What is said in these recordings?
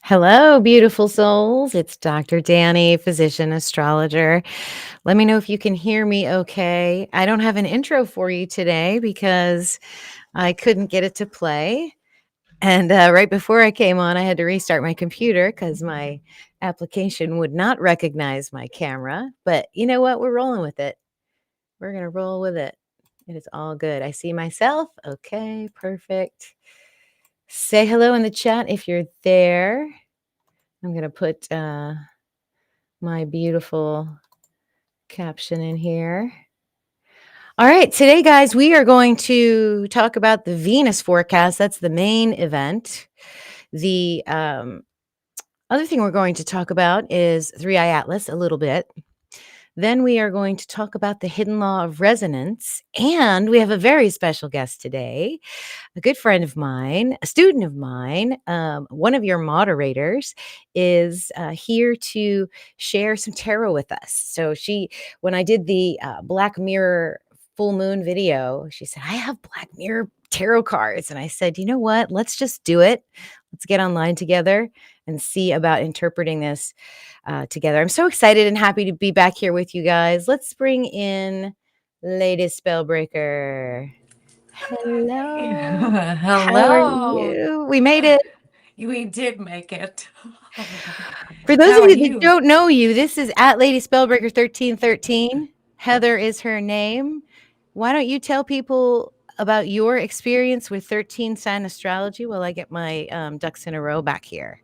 Hello, beautiful souls. It's Dr. Danny, physician astrologer. Let me know if you can hear me okay. I don't have an intro for you today because I couldn't get it to play. And right before I came on, I had to restart my computer because my application would not recognize my camera. But you know what? We're rolling with it. We're going to roll with it. It is all good. I see myself. Okay, perfect. Say hello in the chat if you're there. I'm going to put my beautiful caption in here. All right, today, guys, we are going to talk about the Venus forecast. That's the main event. The other thing we're going to talk about is 3I-ATLAS a little bit. Then we are going to talk about the hidden law of resonance. And we have a very special guest today, a good friend of mine, a student of mine, one of your moderators is here to share some tarot with us. So when I did the Black Mirror full moon video, she said, I have Black Mirror tarot cards. And I said, you know what? Let's just do it. Let's get online together and see about interpreting this together. I'm so excited and happy to be back here with you guys. Let's bring in Lady Spellbreaker. Hello. How are Hello. you? We made it. We did make it. For those How of are you that you? don't know you, this is at Lady Spellbreaker 1313. Heather is her name. Why don't you tell people about your experience with 13 sign astrology while I get my ducks in a row back here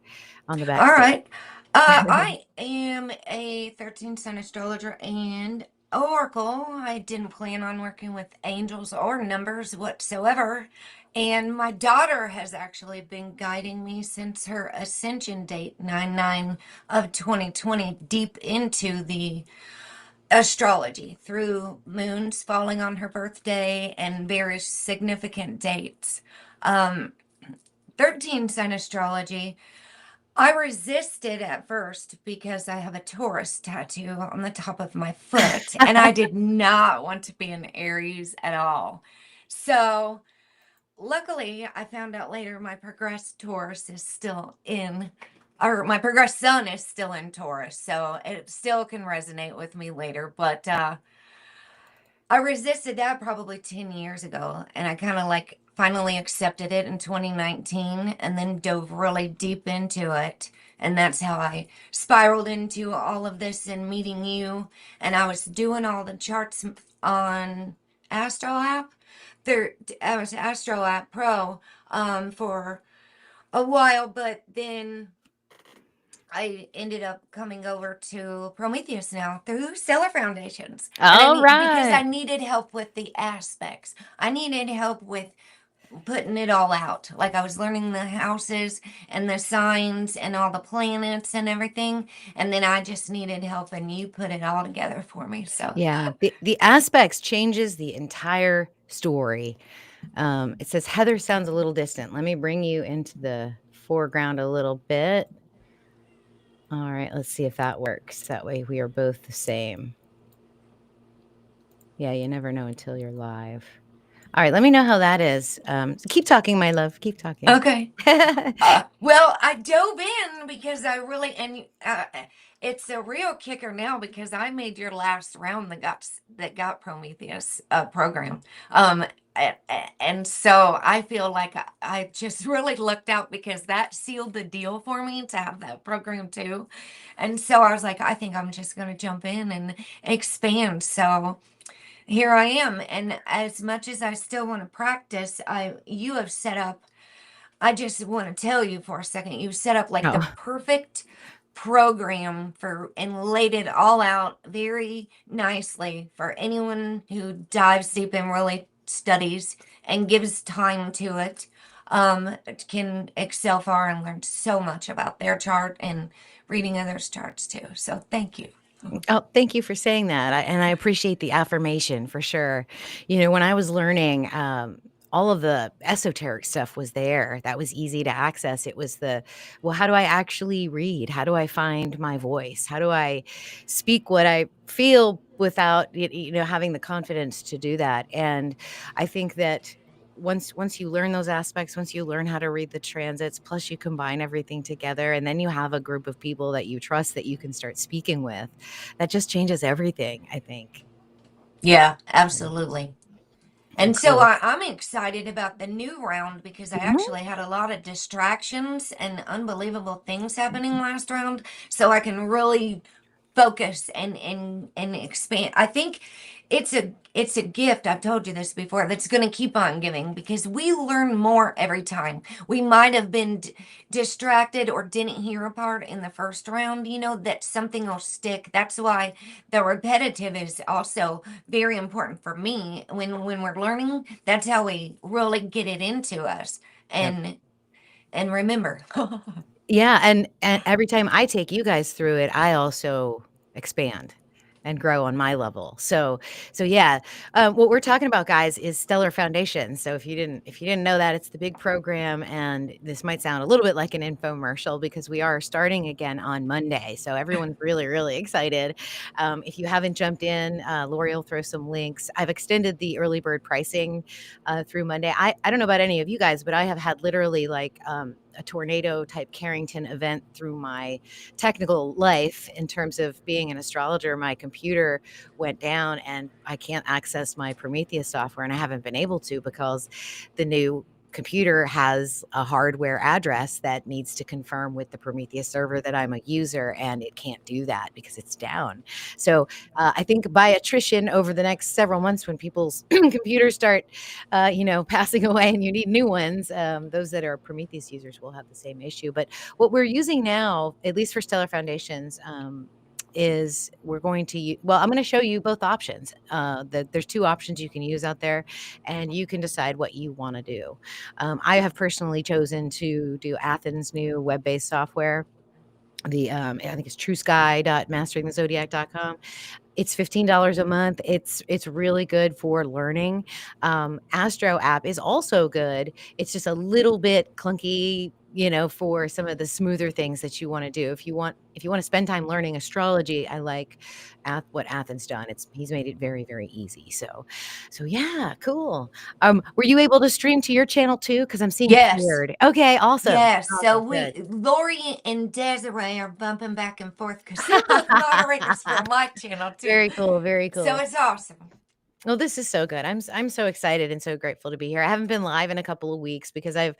on the All backstage? right. I am a 13 sign astrologer and oracle. I didn't plan on working with angels or numbers whatsoever. And my daughter has actually been guiding me since her ascension date, 9/9 of 2020, deep into the astrology through moons falling on her birthday and various significant dates. Um, 13 sign astrology. I resisted at first because I have a Taurus tattoo on the top of my foot and I did not want to be an Aries at all. So, luckily, I found out later my progressed Taurus is still in, or my progressed sun is still in Taurus. So, it still can resonate with me later. But I resisted that probably 10 years ago, and I kind of like finally accepted it in 2019 and then dove really deep into it. And that's how I spiraled into all of this and meeting you. And I was doing all the charts on Astro app. I was Astro app Pro for a while, but then I ended up coming over to Prometheus now through Stellar Foundations. And All because right. I needed help with the aspects. I needed help with putting it all out. Like I was learning the houses and the signs and all the planets and everything. And then I just needed help and you put it all together for me. So Yeah, the aspects changes the entire story. It says Heather sounds a little distant. Let me bring you into the foreground a little bit. All right, let's see if that works. That way we are both the same. Yeah, you never know until you're live. All right, let me know how that is. Keep talking, my love. Keep talking. okay. Well, I dove in because I really, and it's a real kicker now because I made your last round that got Prometheus program. Um, and so I feel like I just really looked out because that sealed the deal for me to have that program too. And so I was like, I think I'm just going to jump in and expand. So here I am. And as much as I still want to practice, you have set up, I just want to tell you for a second, you set up like the Oh, perfect program for and laid it all out very nicely for anyone who dives deep and really studies and gives time to it. Can excel far and learn so much about their chart and reading others' charts too. So thank you. oh, thank you for saying that. And I appreciate the affirmation for sure. You know, when I was learning, all of the esoteric stuff was there. That was easy to access. It was well, how do I actually read? How do I find my voice? How do I speak what I feel without, having the confidence to do that? And I think that once you learn those aspects, once you learn how to read the transits, plus you combine everything together, and then you have a group of people that you trust that you can start speaking with, that just changes everything, I think. Yeah, absolutely. Very And so cool. I'm excited about the new round because I Mhm. actually had a lot of distractions and unbelievable things happening last round. So I can really focus and expand. I think it's a gift. I've told you this before, that's going to keep on giving because we learn more every time. We might have been distracted or didn't hear a part in the first round, that something will stick. That's why the repetitive is also very important for me. When we're learning, that's how we really get it into us Yep. and remember. Yeah, and every time I take you guys through it, I also expand and grow on my level. So yeah, what we're talking about, guys, is Stellar Foundation. So if you didn't know that, it's the big program, and this might sound a little bit like an infomercial because we are starting again on Monday. So everyone's really, really excited. If you haven't jumped in, Lori will throw some links. I've extended the early bird pricing through Monday. I don't know about any of you guys, but I have had literally like a tornado type Carrington event through my technical life in terms of being an astrologer. My computer went down and I can't access my Prometheus software, and I haven't been able to because the new computer has a hardware address that needs to confirm with the Prometheus server that I'm a user, and it can't do that because it's down. So I think by attrition over the next several months, when people's computers start passing away and you need new ones, those that are Prometheus users will have the same issue. But what we're using now, at least for Stellar Foundations, is we're going to I'm going to show you both options. There's two options you can use out there, and you can decide what you want to do. I have personally chosen to do Athens' new web-based software. I think it's truesky.masteringthezodiac.com. It's $15 a month. It's really good for learning. Astro app is also good. It's just a little bit clunky, for some of the smoother things that you want to do. If you want to spend time learning astrology, I like what Athens done. He's made it very, very easy. So yeah, cool. Were you able to stream to your channel too? Because I'm seeing Yes. paired. Okay, awesome. Yes, so Awesome. Good. Lori and Desiree are bumping back and forth because they're both moderators for my channel too. Very cool. Very So cool. it's awesome. Well, this is so good. I'm so excited and so grateful to be here. I haven't been live in a couple of weeks because I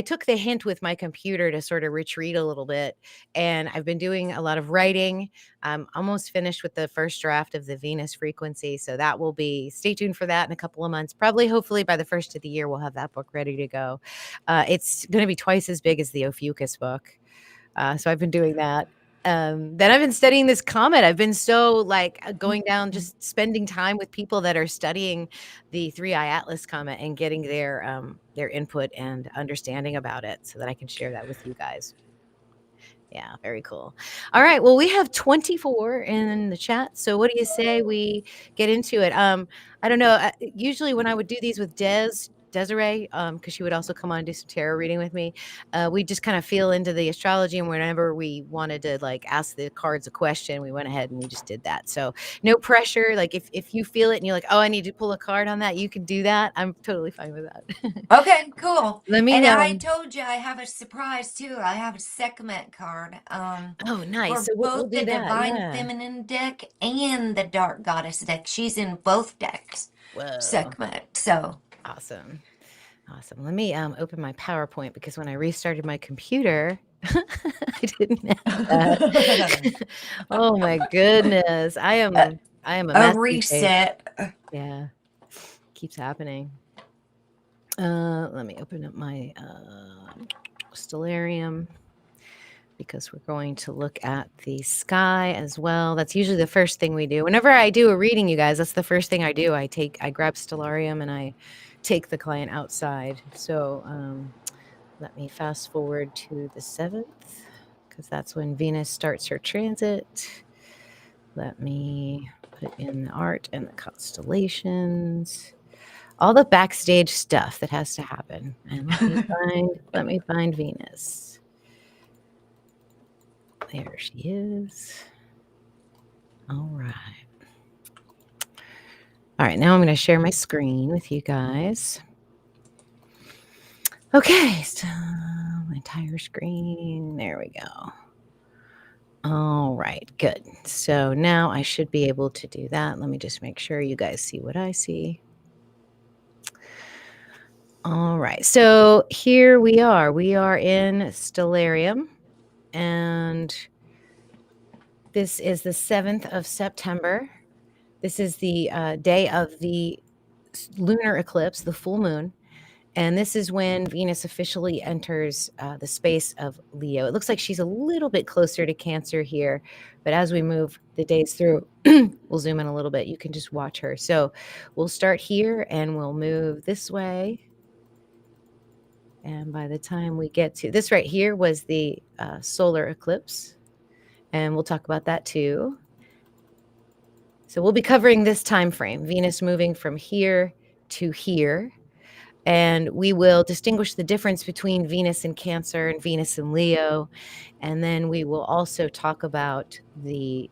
took the hint with my computer to sort of retreat a little bit, and I've been doing a lot of writing. I'm almost finished with the first draft of the Venus frequency, so that will be, stay tuned for that in a couple of months. Probably, hopefully, by the first of the year, we'll have that book ready to go. It's going to be twice as big as the Ophiuchus book. So I've been doing that. Then I've been studying this comet. I've been so going down, just spending time with people that are studying the 3I-ATLAS comet and getting their input and understanding about it so that I can share that with you guys. Yeah, very cool. All right. Well, we have 24 in the chat. So what do you say we get into it? I don't know. Usually when I would do these with Desiree, because she would also come on and do some tarot reading with me, we just kind of feel into the astrology, and whenever we wanted to ask the cards a question, we went ahead and we just did that. So no pressure. Like if you feel it and you're like, oh, I need to pull a card on that, you can do that. I'm totally fine with that. Okay, cool. Let me And know. I told you I have a surprise too. I have a Sekhmet card Oh, nice. for So we'll both do the that. Divine Yeah. Feminine deck and the Dark Goddess deck. She's in both decks, Whoa. Sekhmet. So, Awesome. Awesome. Let me open my PowerPoint because when I restarted my computer, I didn't have that. Oh my goodness. a, I am a a mess these days. reset. Yeah. Keeps happening. Let me open up my stellarium because we're going to look at the sky as well. That's usually the first thing we do. Whenever I do a reading, you guys, that's the first thing I do. I grab stellarium and I take the client outside. So let me fast forward to the 7th because that's when Venus starts her transit. Let me put in the art and the constellations, all the backstage stuff that has to happen. And let me find Venus. There she is. All right. All right, now I'm going to share my screen with you guys. Okay, so my entire screen. There we go. All right, good. So now I should be able to do that. Let me just make sure you guys see what I see. All right, so here we are. We are in Stellarium, and this is the 7th of September. This is the day of the lunar eclipse, the full moon. And this is when Venus officially enters the space of Leo. It looks like she's a little bit closer to Cancer here, but as we move the days through, we'll zoom in a little bit. You can just watch her. So we'll start here and we'll move this way. And by the time we get to this right here was the solar eclipse. And we'll talk about that too. So we'll be covering this time frame, Venus moving from here to here. And we will distinguish the difference between Venus in Cancer and Venus in Leo. And then we will also talk about the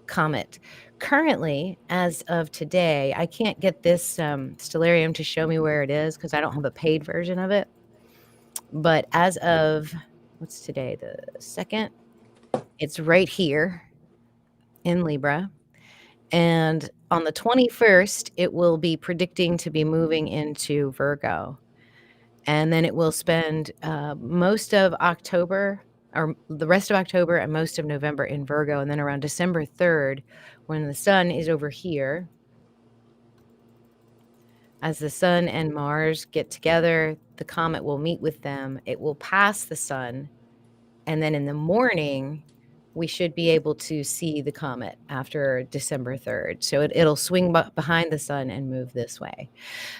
comet. Currently, as of today, I can't get this stellarium to show me where it is because I don't have a paid version of it. But as of, what's today, the 2nd? It's right here in Libra. And on the 21st, it will be predicting to be moving into Virgo. And then it will spend most of October, or the rest of October and most of November in Virgo. And then around December 3rd, when the sun is over here, as the sun and Mars get together, the comet will meet with them. It will pass the sun. And then in the morning, we should be able to see the comet after December 3rd. So it'll swing behind the sun and move this way.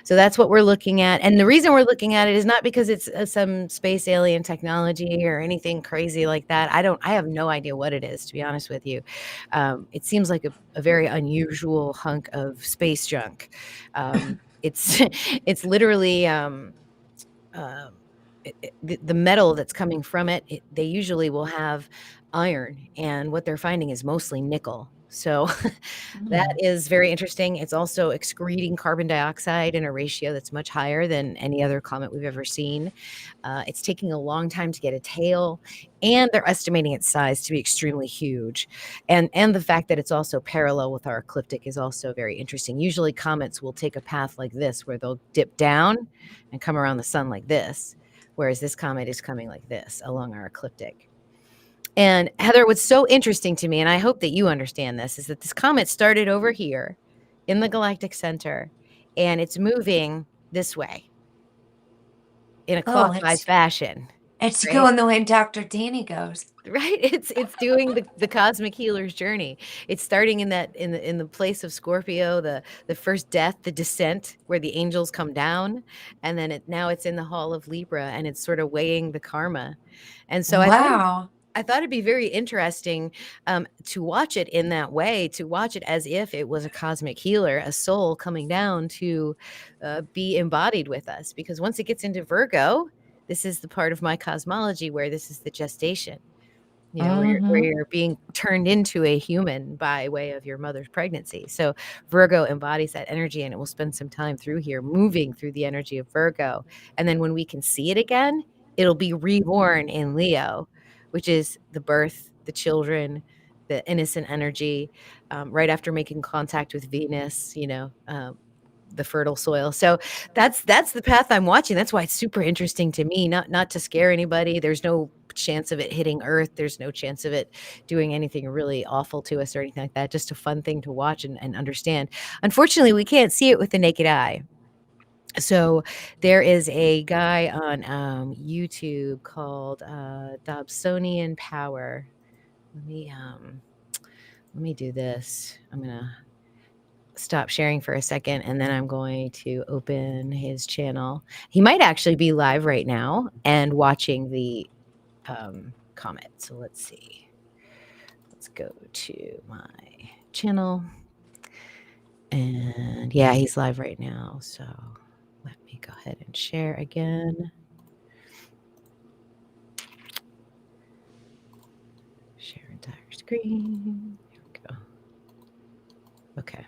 So that's what we're looking at. And the reason we're looking at it is not because it's some space alien technology or anything crazy like that. I have no idea what it is, to be honest with you. It seems like a very unusual hunk of space junk. It's literally the metal that's coming from it, they usually will have iron, and what they're finding is mostly nickel. So that is very interesting. It's also excreting carbon dioxide in a ratio that's much higher than any other comet we've ever seen. It's taking a long time to get a tail, and they're estimating its size to be extremely huge. And the fact that it's also parallel with our ecliptic is also very interesting. Usually comets will take a path like this, where they'll dip down and come around the sun like this, whereas this comet is coming like this along our ecliptic. And Heather, what's so interesting to me, and I hope that you understand this, is that this comet started over here in the galactic center, and it's moving this way in a clockwise fashion. It's Right? going the way Dr. Danny goes. Right? It's doing the cosmic healer's journey. It's starting in the place of Scorpio, the first death, the descent, where the angels come down, and then now it's in the hall of Libra, and it's sort of weighing the karma. And so I thought it'd be very interesting to watch it in that way, to watch it as if it was a cosmic healer, a soul coming down to be embodied with us. Because once it gets into Virgo, this is the part of my cosmology where this is the gestation. Where you're being turned into a human by way of your mother's pregnancy. So Virgo embodies that energy, and it will spend some time through here, moving through the energy of Virgo. And then when we can see it again, it'll be reborn in Leo, which is the birth, the children, the innocent energy, right after making contact with Venus, the fertile soil. So that's the path I'm watching. That's why it's super interesting to me, not to scare anybody. There's no chance of it hitting Earth. There's no chance of it doing anything really awful to us or anything like that. Just a fun thing to watch and understand. Unfortunately, we can't see it with the naked eye. So there is a guy on YouTube called Dobsonian Power. Let me do this. I'm gonna stop sharing for a second, and then I'm going to open his channel. He might actually be live right now and watching the comet. So let's see. Let's go to my channel. And yeah, he's live right now. So let me go ahead and share again. Share entire screen. Here we go. Okay.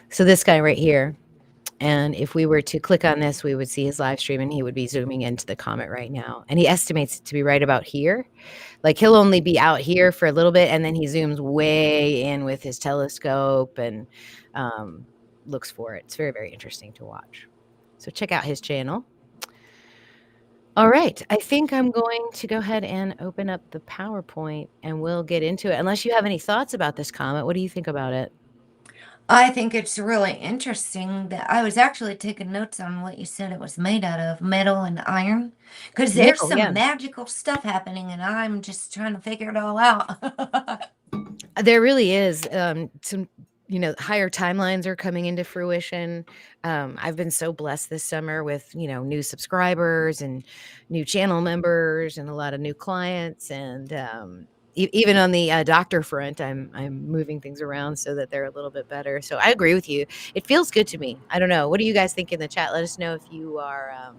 So this guy right here And if we were to click on this, we would see his live stream and he would be zooming into the comet right now. And he estimates it to be right about here. Like he'll only be out here for a little bit and then he zooms way in with his telescope and looks for it. It's very, very interesting to watch. So check out his channel. All right. I think I'm going to go ahead and open up the PowerPoint and we'll get into it. Unless you have any thoughts about this comet, what do you think about it? I think it's really interesting that I was actually taking notes on what you said it was made out of, metal and iron, because there's Metal, some yeah. magical stuff happening and I'm just trying to figure it all out. There really is some, higher timelines are coming into fruition. I've been so blessed this summer with, new subscribers and new channel members and a lot of new clients. And even on the doctor front, I'm moving things around so that they're a little bit better. So I agree with you. It feels good to me. I don't know. What do you guys think in the chat? Let us know if you are,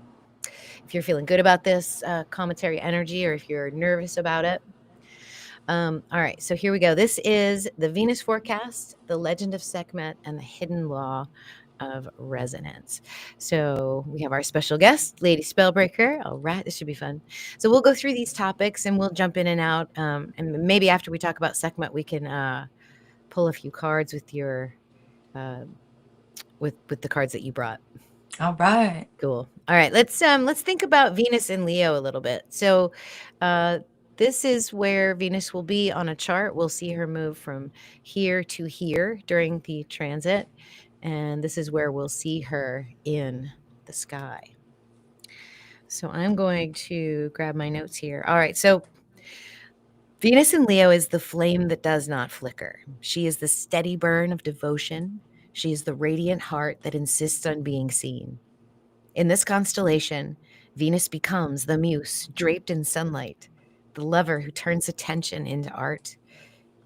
if you're feeling good about this commentary energy or if you're nervous about it. All right, so here we go. This is the Venus forecast, the legend of Sekhmet, and the hidden law of resonance. So we have our special guest, Lady Spellbreaker. All right, this should be fun. So we'll go through these topics and we'll jump in and out. And maybe after we talk about Sekhmet, we can pull a few cards with your with the cards that you brought. All right. Cool. All right, let's think about Venus and Leo a little bit. So this is where Venus will be on a chart. We'll see her move from here to here during the transit. And this is where we'll see her in the sky. So I'm going to grab my notes here. All right, so Venus in Leo is the flame that does not flicker. She is the steady burn of devotion. She is the radiant heart that insists on being seen. In this constellation, Venus becomes the muse draped in sunlight, the lover who turns attention into art.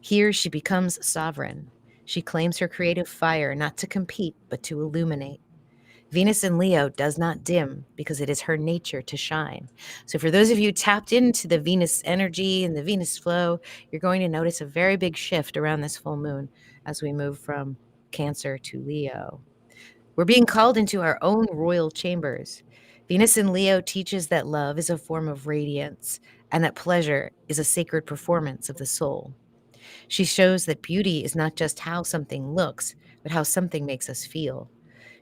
Here she becomes sovereign. She claims her creative fire not to compete, but to illuminate. Venus in Leo does not dim because it is her nature to shine. So for those of you tapped into the Venus energy and the Venus flow, you're going to notice a very big shift around this full moon as we move from Cancer to Leo. We're being called into our own royal chambers. Venus in Leo teaches that love is a form of radiance and that pleasure is a sacred performance of the soul. She shows that beauty is not just how something looks, but how something makes us feel.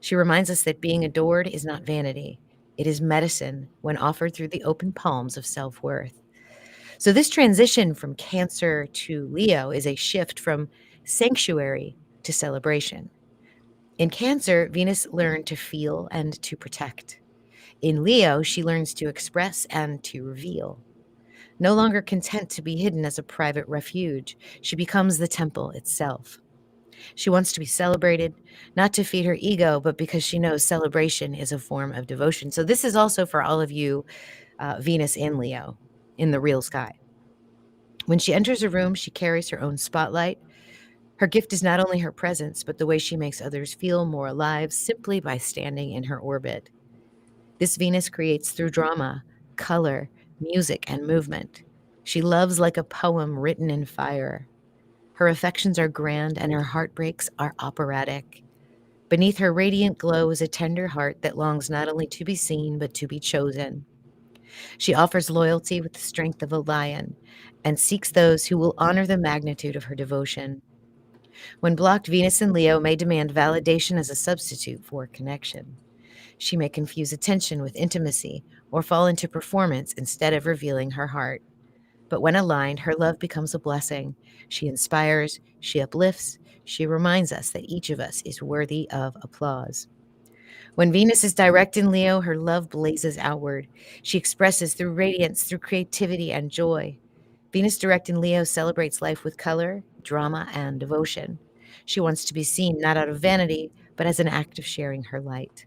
She reminds us that being adored is not vanity. It is medicine when offered through the open palms of self-worth. So this transition from Cancer to Leo is a shift from sanctuary to celebration. In Cancer, Venus learned to feel and to protect. In Leo, she learns to express and to reveal. No longer content to be hidden as a private refuge, she becomes the temple itself. She wants to be celebrated, not to feed her ego, but because she knows celebration is a form of devotion. So this is also for all of you, Venus in Leo, in the real sky. When she enters a room, she carries her own spotlight. Her gift is not only her presence, but the way she makes others feel more alive simply by standing in her orbit. This Venus creates through drama, color, music, and movement. She loves like a poem written in fire. Her affections are grand and her heartbreaks are operatic. Beneath her radiant glow is a tender heart that longs not only to be seen, but to be chosen. She offers loyalty with the strength of a lion and seeks those who will honor the magnitude of her devotion. When blocked, Venus in Leo may demand validation as a substitute for connection. She may confuse attention with intimacy or fall into performance instead of revealing her heart. But when aligned, her love becomes a blessing. She inspires, she uplifts, she reminds us that each of us is worthy of applause. When Venus is direct in Leo, her love blazes outward. She expresses through radiance, through creativity and joy. Venus direct in Leo celebrates life with color, drama, and devotion. She wants to be seen not out of vanity, but as an act of sharing her light.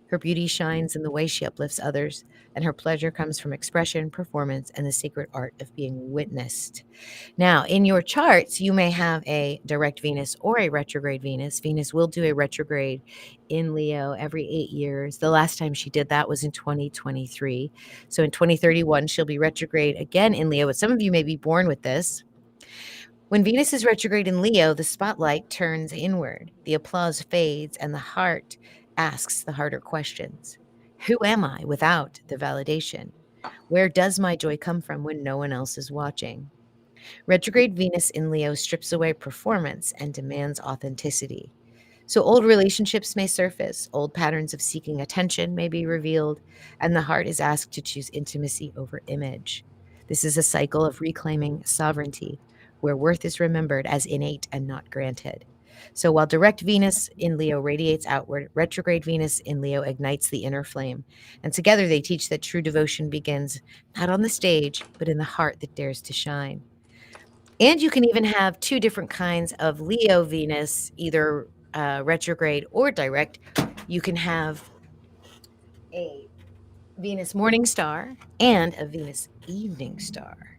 Her beauty shines in the way she uplifts others, and her pleasure comes from expression, performance, and the sacred art of being witnessed. Now, in your charts, you may have a direct Venus or a retrograde Venus. Venus will do a retrograde in Leo every 8 years. The last time she did that was in 2023. So in 2031, she'll be retrograde again in Leo, but some of you may be born with this. When Venus is retrograde in Leo, the spotlight turns inward, the applause fades, and the heart asks the harder questions. Who am I without the validation? Where does my joy come from when no one else is watching? Retrograde Venus in Leo strips away performance and demands authenticity. So old relationships may surface, old patterns of seeking attention may be revealed, and the heart is asked to choose intimacy over image. This is a cycle of reclaiming sovereignty, where worth is remembered as innate and not granted. So while direct Venus in Leo radiates outward, retrograde Venus in Leo ignites the inner flame. And together they teach that true devotion begins not on the stage, but in the heart that dares to shine. And you can even have two different kinds of Leo Venus, either retrograde or direct. You can have a Venus morning star and a Venus evening star.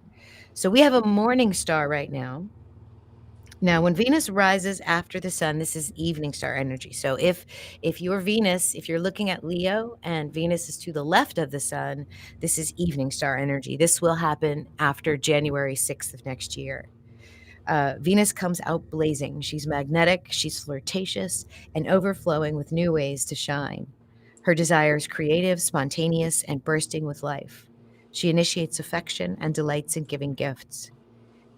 So we have a morning star right now. Now, when Venus rises after the sun, this is evening star energy. So if your Venus, if you're looking at Leo and Venus is to the left of the sun, this is evening star energy. This will happen after January 6th of next year. Venus comes out blazing. She's magnetic, she's flirtatious, and overflowing with new ways to shine. Her desire is creative, spontaneous, and bursting with life. She initiates affection and delights in giving gifts.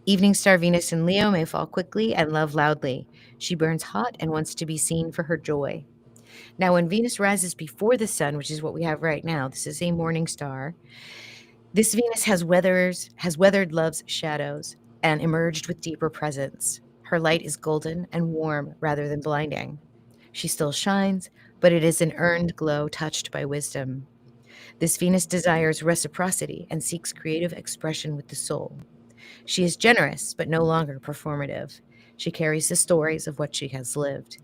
Evening star Venus in Leo may fall quickly and love loudly. She burns hot and wants to be seen for her joy. Now, when Venus rises before the sun, which is what we have right now, this is a morning star. This Venus has weathered love's shadows and emerged with deeper presence. Her light is golden and warm rather than blinding. She still shines, but it is an earned glow touched by wisdom. This Venus desires reciprocity and seeks creative expression with the soul. She is generous, but no longer performative. She carries the stories of what she has lived.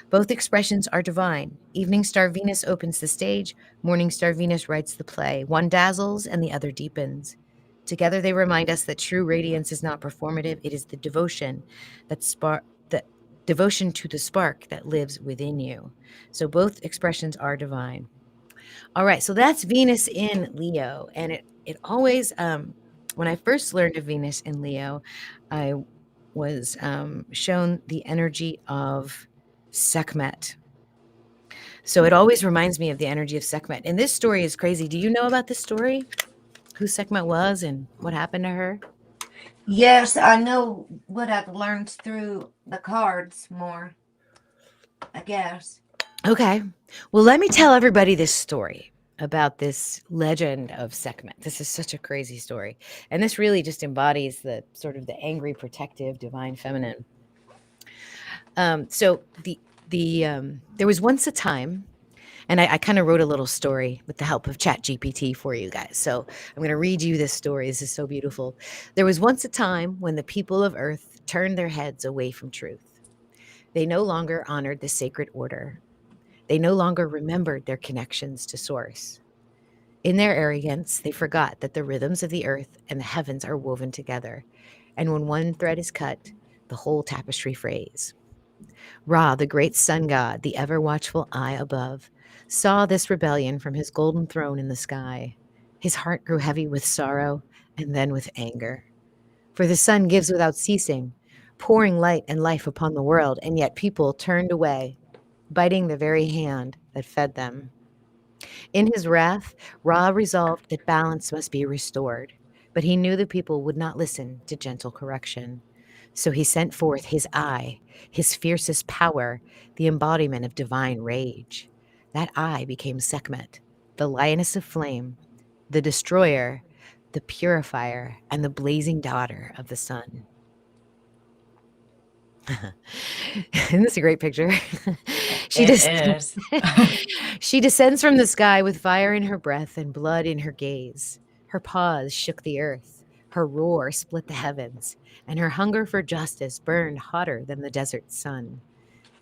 Both expressions are divine. Evening star Venus opens the stage, morning star Venus writes the play. One dazzles and the other deepens. Together they remind us that true radiance is not performative, it is the devotion that devotion to the spark that lives within you. So both expressions are divine. All right, so that's Venus in Leo, and it always when I first learned of Venus in Leo, I was shown the energy of Sekhmet. So it always reminds me of the energy of Sekhmet. And this story is crazy. Do you know about this story? Who Sekhmet was and what happened to her? Yes, I know what I've learned through the cards more, I guess. Okay. Well, let me tell everybody this story about this legend of Sekhmet. This is such a crazy story. And this really just embodies the sort of the angry, protective, divine feminine. So there was once a time, and I kind of wrote a little story with the help of ChatGPT for you guys. So I'm going to read you this story. This is so beautiful. There was once a time when the people of Earth turned their heads away from truth. They no longer honored the sacred order. They no longer remembered their connections to Source. In their arrogance, they forgot that the rhythms of the earth and the heavens are woven together. And when one thread is cut, the whole tapestry frays. Ra, the great sun god, the ever watchful eye above, saw this rebellion from his golden throne in the sky. His heart grew heavy with sorrow and then with anger. For the sun gives without ceasing, pouring light and life upon the world, and yet people turned away, biting the very hand that fed them. In his wrath, Ra resolved that balance must be restored, but he knew the people would not listen to gentle correction. So he sent forth his eye, his fiercest power, the embodiment of divine rage. That eye became Sekhmet, the lioness of flame, the destroyer, the purifier, and the blazing daughter of the sun. Isn't this a great picture? She It She descends from the sky with fire in her breath and blood in her gaze. Her paws shook the earth, her roar split the heavens, and her hunger for justice burned hotter than the desert sun.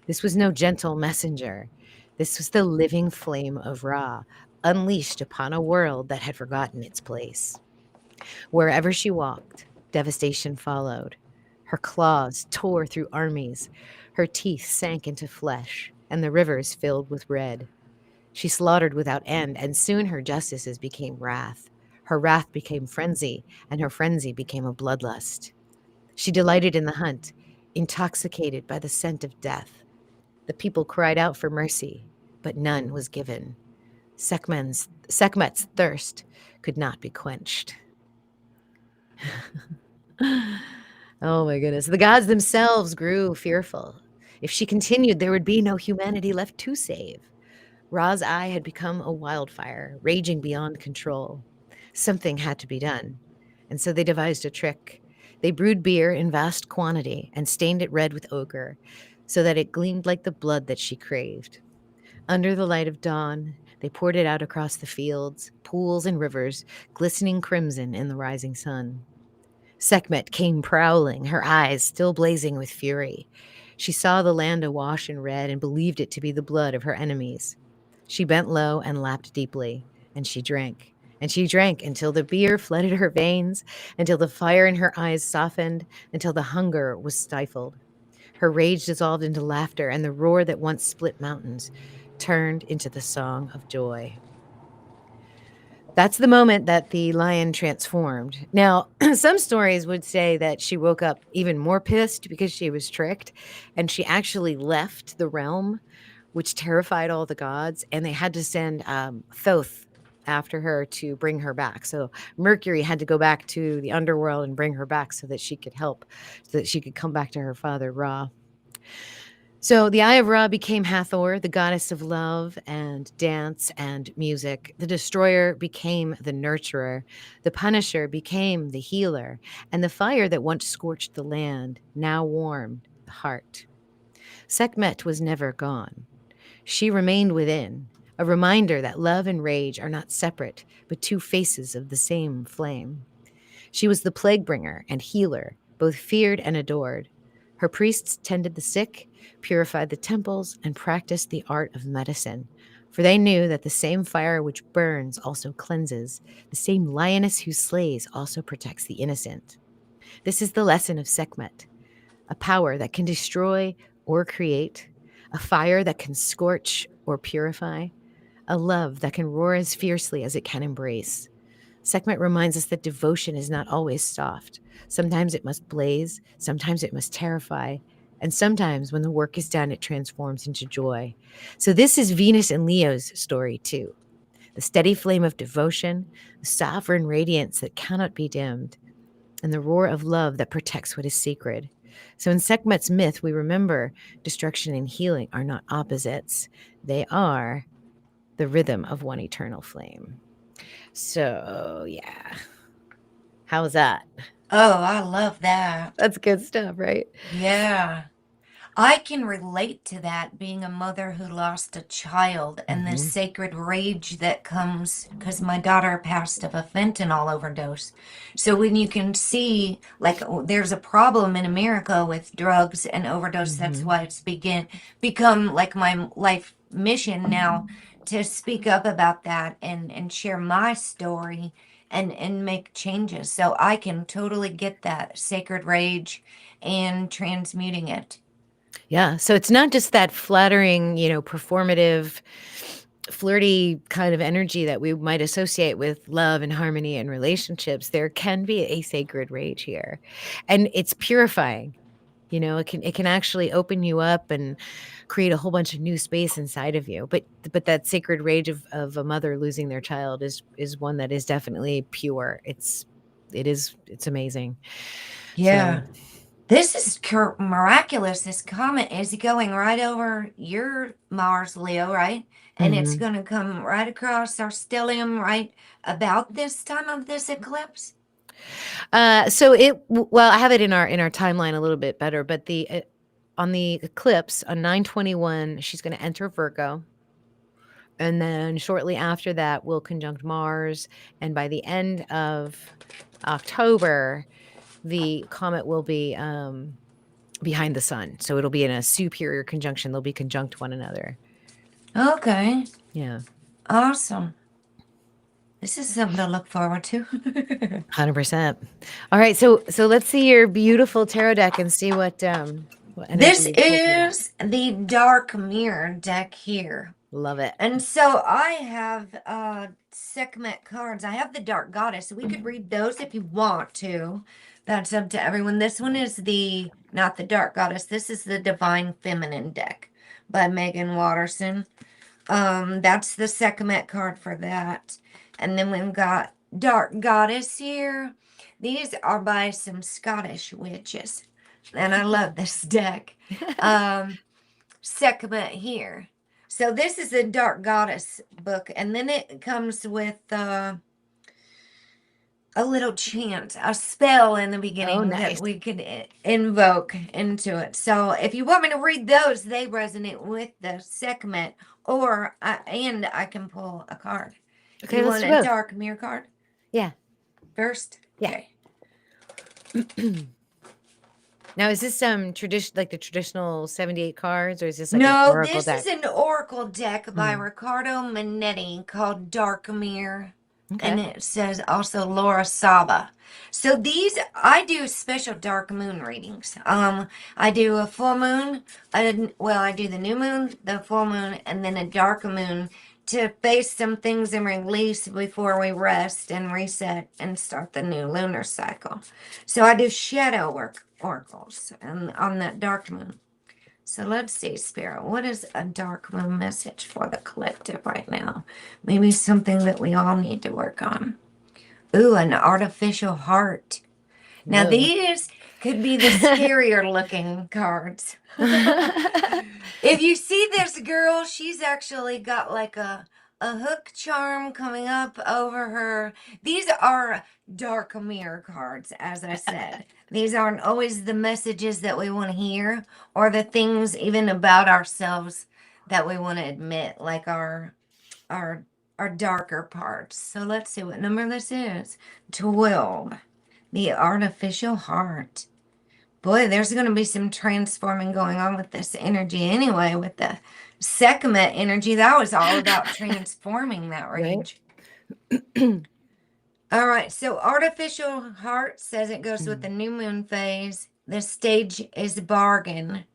This was no gentle messenger. This was the living flame of Ra, unleashed upon a world that had forgotten its place. Wherever she walked, devastation followed. Her claws tore through armies, her teeth sank into flesh, and the rivers filled with red. She slaughtered without end, and soon her justices became wrath. Her wrath became frenzy, and her frenzy became a bloodlust. She delighted in the hunt, intoxicated by the scent of death. The people cried out for mercy. but none was given. Sekhmet's thirst could not be quenched. Oh my goodness. The gods themselves grew fearful. If she continued, there would be no humanity left to save. Ra's eye had become a wildfire, raging beyond control. Something had to be done. And so they devised a trick. They brewed beer in vast quantity and stained it red with ochre, so that it gleamed like the blood that she craved. Under the light of dawn, they poured it out across the fields, pools, and rivers, glistening crimson in the rising sun. Sekhmet came prowling, her eyes still blazing with fury. She saw the land awash in red and believed it to be the blood of her enemies. She bent low and lapped deeply, and she drank. And she drank until the beer flooded her veins, until the fire in her eyes softened, until the hunger was stifled. Her rage dissolved into laughter, and the roar that once split mountains turned into the song of joy. That's the moment that the lion transformed. Now, some stories would say that she woke up even more pissed because she was tricked, and she actually left the realm, which terrified all the gods, and they had to send Thoth after her to bring her back. So Mercury had to go back to the underworld and bring her back so that she could help, so that she could come back to her father, Ra. So the Eye of Ra became Hathor, the goddess of love and dance and music. The destroyer became the nurturer. The punisher became the healer. And the fire that once scorched the land now warmed the heart. Sekhmet was never gone. She remained within, a reminder that love and rage are not separate, but two faces of the same flame. She was the plague bringer and healer, both feared and adored. Her priests tended the sick, purified the temples, and practiced the art of medicine. For they knew that the same fire which burns also cleanses, the same lioness who slays also protects the innocent. This is the lesson of Sekhmet, a power that can destroy or create, a fire that can scorch or purify, a love that can roar as fiercely as it can embrace. Sekhmet reminds us that devotion is not always soft. Sometimes it must blaze, sometimes it must terrify, and sometimes when the work is done, it transforms into joy. So this is Venus and Leo's story too. The steady flame of devotion, the sovereign radiance that cannot be dimmed, and the roar of love that protects what is sacred. So in Sekhmet's myth, we remember destruction and healing are not opposites. They are the rhythm of one eternal flame. So, yeah. How's that? Oh, I love that. That's good stuff, right? Yeah. I can relate to that, being a mother who lost a child and the Mhm. sacred rage that comes because my daughter passed of a fentanyl overdose. So when you can see, like, there's a problem in America with drugs and overdose, that's Mhm. why it's become like my life mission now to speak up about that and share my story and make changes. So I can totally get that sacred rage and transmuting it. Yeah, so it's not just that flattering, performative, flirty kind of energy that we might associate with love and harmony and relationships. There can be a sacred rage here, and it's purifying. It can actually open you up and create a whole bunch of new space inside of you. But that sacred rage of a mother losing their child is one that is definitely pure. It's amazing. Yeah. So This is miraculous. This comet is going right over your Mars, Leo, right? And it's mhm. going to come right across our stellium right about this time of this eclipse. Well, I have it in our timeline a little bit better, but the on the eclipse on 9/21, she's going to enter Virgo, and then shortly after that, will conjunct Mars, and by the end of October, the comet will be behind the sun, so it'll be in a superior conjunction. They'll be conjunct one another. Okay. Yeah, Awesome. This is something to look forward to. 100%. All right, so let's see your beautiful tarot deck and see what energy This you pull today. is the dark mirror deck here. Love it. And so I have Sekhmet cards. I have the Dark Goddess. So we could read those if you want to. That's up to everyone. This one is not the Dark Goddess. This is the Divine Feminine deck by Megan Watterson. That's the Sekhmet card for that. And then we've got Dark Goddess here. These are by some Scottish witches. And I love this deck. Um, Sekhmet here. So this is the Dark Goddess book. And then it comes with a little chant, a spell in the Oh, beginning that nice. we could invoke into it. So if you want me to read those, they resonate with the Sekhmet, or and I can pull a card. Okay, You let's want do a both. dark mirror card Yeah. first? Yeah. Okay. Now, is this tradition like the traditional 78 cards, or is this like an No, oracle this is deck? an oracle deck by Mm. Riccardo Minetti called Dark Mirror. And Okay. it says also Laura Saba. So these, I do special dark moon readings. I do a full moon, I do the new moon, the full moon, and then a dark moon to face some things and release before we rest and reset and start the new lunar cycle. So I do shadow work oracles and on that dark moon. So let's see, Spirit, what is a dark moon message for the collective right now? Maybe something that we all need to work on. Ooh, an artificial heart. Now, Whoa. these could be the scarier looking cards. If you see this girl, she's actually got like a hook charm coming up over her. These are dark mirror cards, as I said. These aren't always the messages that we want to hear or the things even about ourselves that we want to admit, like our our darker parts. So let's see what number this is. 12. The artificial heart. Boy, there's going to be some transforming going on with this energy anyway, with the Sekhmet energy. That was all about transforming that Right? range. All right, so artificial heart says it goes with the new moon phase. The stage is bargain.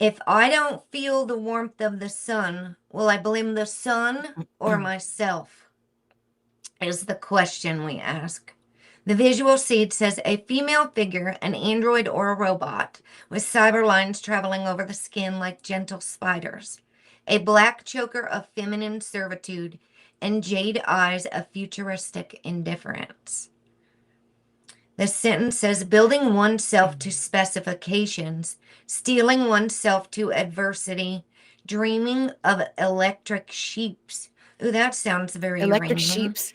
If I don't feel the warmth of the sun, will I blame the sun or myself? Is the question we ask. The visual seed says a female figure, an android or a robot, with cyber lines traveling over the skin like gentle spiders. A black choker of feminine servitude and jade eyes of futuristic indifference. The sentence says building oneself to specifications, steeling oneself to adversity, dreaming of electric sheeps. Ooh, that sounds very Electric Uranian. sheeps.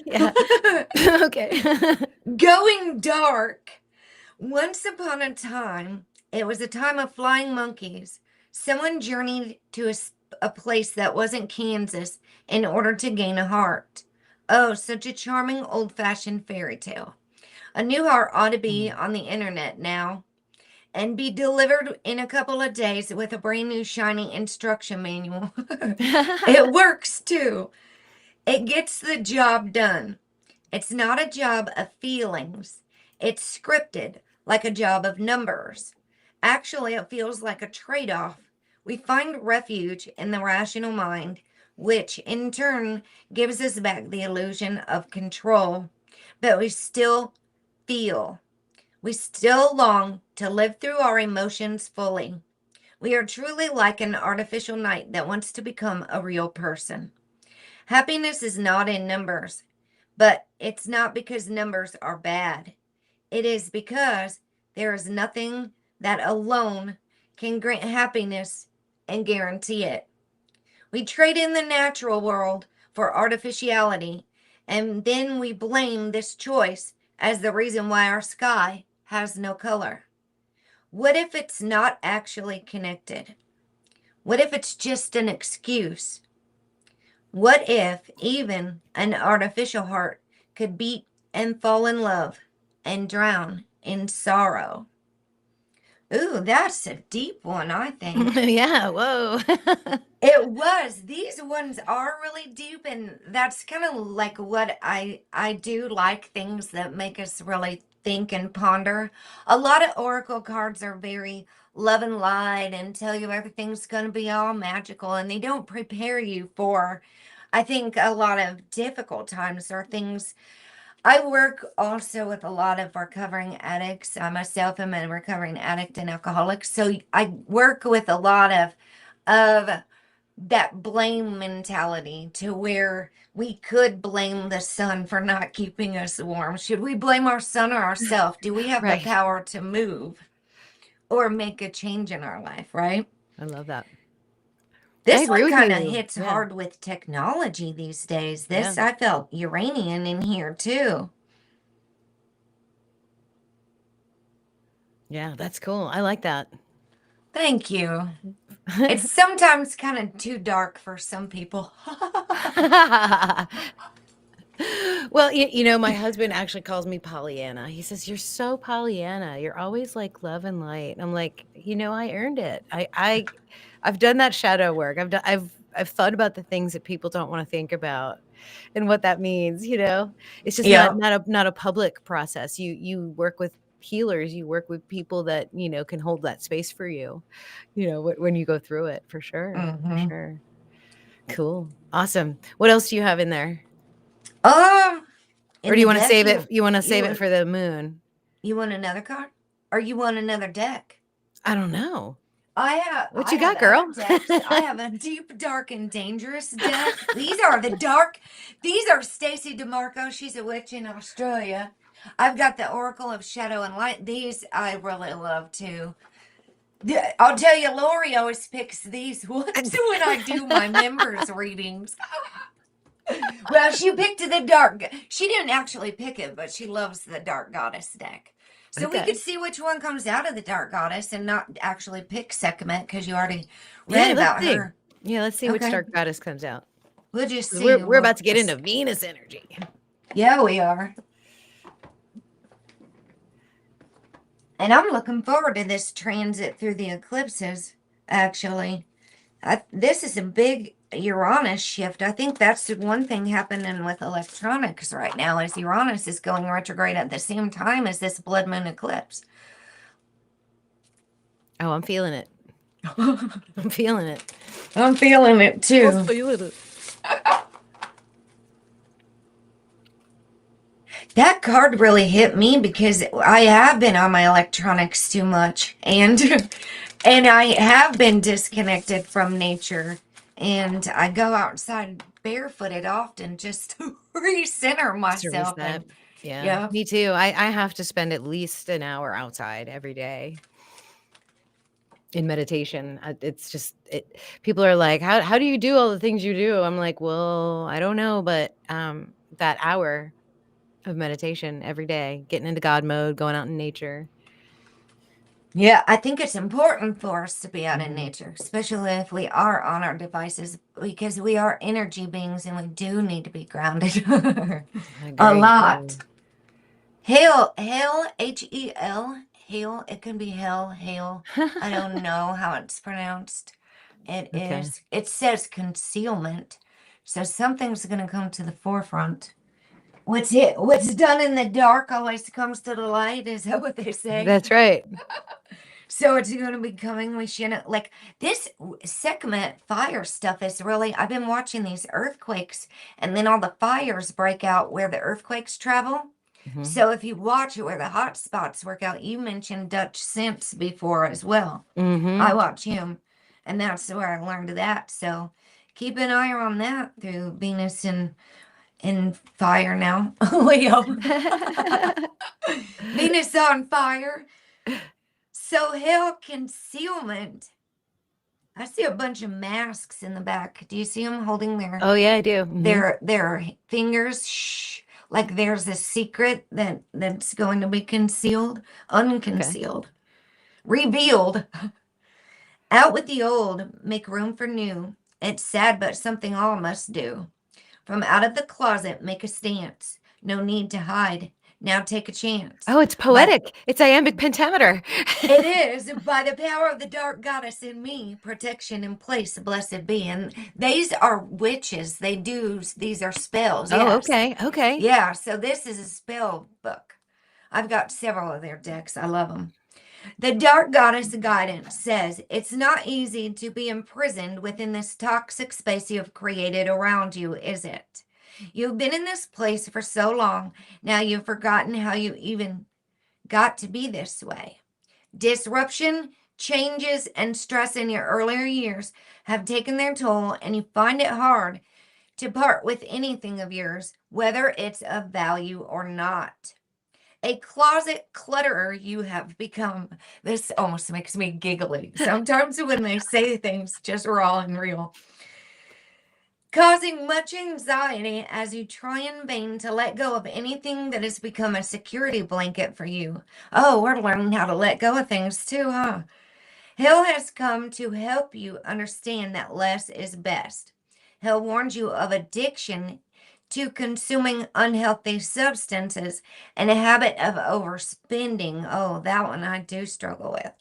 Yeah. Okay. Going dark. Once upon a time, it was a time of flying monkeys. Someone journeyed to a place that wasn't Kansas in order to gain a heart. Oh, such a charming old fashioned fairy tale. A new heart ought to be Mm. on the internet now and be delivered in a couple of days with a brand new shiny instruction manual. It works too. It gets the job done. It's not a job of feelings. It's scripted, like a job of numbers. Actually, it feels like a trade off. We find refuge in the rational mind, which in turn gives us back the illusion of control. But we still feel. We still long to live through our emotions fully. We are truly like an artificial knight that wants to become a real person. Happiness is not in numbers, but it's not because numbers are bad. It is because there is nothing that alone can grant happiness and guarantee it. We trade in the natural world for artificiality, and then we blame this choice as the reason why our sky has no color. What if it's not actually connected? What if it's just an excuse? What if even an artificial heart could beat and fall in love and drown in sorrow? Ooh, that's a deep one, I think. Yeah, whoa. It was. These ones are really deep, and that's kind of like what I do like things that make us really think and ponder. A lot of oracle cards are very love and light and tell you everything's going to be all magical, and they don't prepare you for, I think, a lot of difficult times or things. I work also with a lot of recovering addicts. I myself am a recovering addict and alcoholic, so I work with a lot of that blame mentality to where we could blame the sun for not keeping us warm. Should we blame our sun or ourselves? Do we have the Right. power to move or make a change in our life, right? I love that. I This agree one with kind of you. hits Yeah. hard with technology these days. Yeah. This, I felt Uranian in here too. Yeah, that's cool. I like that. Thank you. It's sometimes kind of too dark for some people. Well, my husband actually calls me Pollyanna. He says, "You're so Pollyanna. You're always like love and light." I'm like, I earned it. I've done that shadow work. I've thought about the things that people don't want to think about and what that means. It's just not Yeah. not a public process. You work with healers, you work with people that, can hold that space for you, when you go through it, for sure. For Mm-hmm. sure. Cool. Awesome. What else do you have in there? Um, Or in do the you wanna deck, save it you wanna save it you for the moon? you want another card, or you want another deck? I don't know. What I you have got, other girl? decks. I have a deep, dark, and dangerous deck. These are the dark. These are Stacy DeMarco. She's a witch in Australia. I've got the Oracle of Shadow and Light. These I really love too. I'll tell you, Lori always picks these ones when I do my members readings. Well, she picked the dark. She didn't actually pick it, but she loves the Dark Goddess deck. So we could Okay. see which one comes out of the Dark Goddess and not actually pick Sekhmet because you already Yeah, read let's about see. her. Yeah, let's see which Okay, dark goddess comes out. we'll just 'Cause see. we're about to get into Venus energy. Yeah, we are. And I'm looking forward to this transit through the eclipses, actually. This is a big Uranus shift. I think that's the one thing happening with electronics right now is Uranus is going retrograde at the same time as this blood moon eclipse. Oh, I'm feeling it. I'm feeling it. I'm feeling it I'm too. feeling it. That card really hit me because I have been on my electronics too much and and I have been disconnected from nature and I go outside barefooted often just to recenter To myself reset. and Yeah, yeah. me too. I have to spend at least an hour outside every day in meditation. It's just people are like, "How do you do all the things you do?" I'm like, "Well, I don't know, but, that hour of meditation every day, getting into God mode, going out in nature." Yeah, I think it's important for us to be out in Mhm. nature, especially if we are on our devices, because we are energy beings and we do need to be grounded I a agree. lot. Hail, Hel, hail. It can be hell, hail. I don't know how it's pronounced. Okay. It says concealment. So something's going to come to the forefront. What's done in the dark always comes to the light. Is that what they say? That's right. So it's going to be coming. We shouldn't like this Sekhmet fire stuff is really. I've been watching these earthquakes, and then all the fires break out where the earthquakes travel. Mhm. So if you watch where the hot spots work out, you mentioned Dutch Sense before as well. I Mhm. watch him, and that's where I learned that. So keep an eye on that through Venus in fire now, Leo. Venus on fire. So hell concealment. I see a bunch of masks in the back. Do you see them holding Oh, yeah, I do. Mhm. their fingers? Shh. Like there's a secret that's going to be concealed, Okay. unconcealed, revealed. Out with the old, make room for new. It's sad, but something all must do. From out of the closet, make a stance. No need to hide. Now take a chance. Oh, it's But poetic. It's iambic pentameter. it is by the power of the dark goddess in me, protection in place, blessed be. And these are witches. These are spells. Oh, Yes. okay. Okay. Yeah. So this is a spell book. I've got several of their decks. I love them. The dark goddess guidance says it's not easy to be imprisoned within this toxic space you've created around you, is it? You've been in this place for so long, now you've forgotten how you even got to be this way. Disruption Changes and stress in your earlier years have taken their toll, and you find it hard to part with anything of yours, whether it's of value or not. A closet clutterer you have become. This almost makes me giggly sometimes when they say things just raw and real. Causing much anxiety as you try in vain to let go of anything that has become a security blanket for you. Oh, we're learning how to let go of things too, huh? Hell has come to help you understand that less is best. Hell warns you of addiction to consuming unhealthy substances and a habit of overspending. Oh, that one I do struggle with.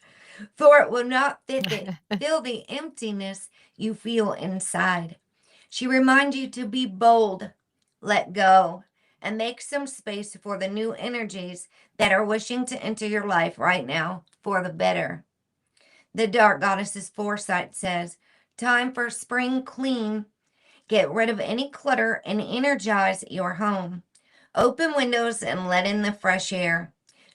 For it will not fill the emptiness you feel inside. She reminds you to be bold, let go, and make some space for the new energies that are wishing to enter your life right now for the better. The dark goddess's foresight says, time for spring clean. Get rid of any clutter and energize your home. Open windows and let in the fresh air.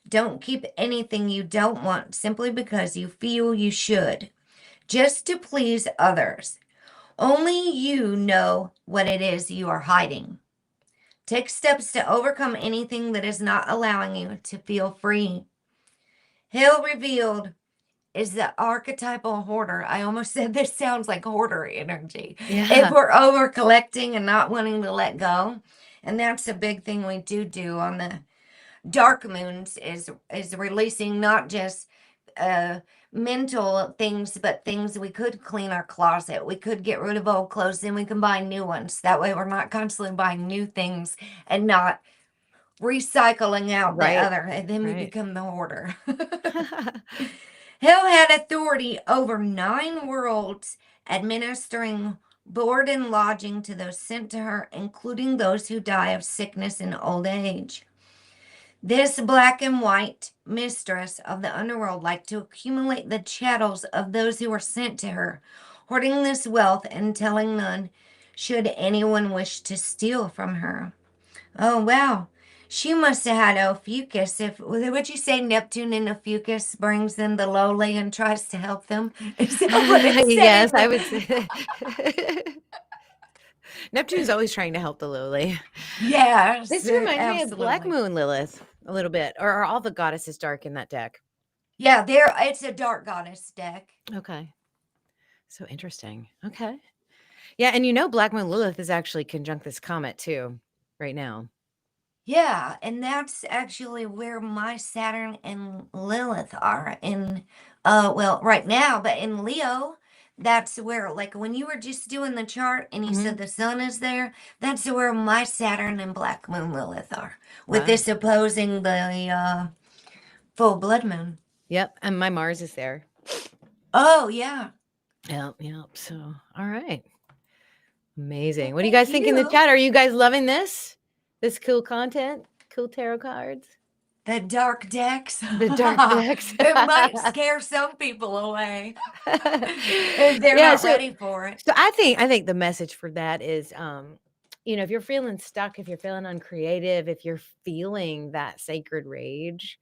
Don't keep anything you don't want simply because you feel you should, just to please others. Only you know what it is you are hiding. Take steps to overcome anything that is not allowing you to feel free. Hell revealed is the archetypal hoarder. I almost said this sounds like hoarder energy. If Yeah. we're over collecting and not wanting to let go, and that's a big thing we do on the dark moons is releasing not just mental things, but things we could clean our closet. We could get rid of old clothes, then we can buy new ones. That way, we're not constantly buying new things and not recycling out the Right. other, and then we Right. become the hoarder. Hell had authority over 9 worlds, administering board and lodging to those sent to her, including those who die of sickness and old age. This black and white mistress of the underworld liked to accumulate the chattels of those who were sent to her, hoarding this wealth and telling none should anyone wish to steal from her. Oh, wow. She must have had Ophiuchus. If would you say Neptune and Ophiuchus brings in the lowly and tries to help them? Is that what it's Yes, saying? I would say. Neptune's always trying to help the lowly. Yes, This reminds me of Black absolutely. Moon Lilith a little bit. Or are all the goddesses dark in that deck? Yeah, there. It's a dark goddess deck. Okay. So interesting. Okay. Yeah, and Black Moon Lilith is actually conjunct this comet too, right now. Yeah, and that's actually where my Saturn and Lilith are in well, right now, but in Leo, that's where like when you were just doing the chart and you said Mhm. the sun is there, that's where my Saturn and Black Moon Lilith are. With Wow. this opposing the full blood moon. Yep, and my Mars is there. Oh, yeah. Yep, yep. So, all right. Amazing. Well, What do you thank guys think in the you. chat? Are you guys loving this? This cool content? Cool tarot cards? The dark decks. The dark decks. It might scare some people away if they're Yeah, not so ready for it. so I think the message for that is if you're feeling stuck, if you're feeling uncreative, if you're feeling that sacred rage,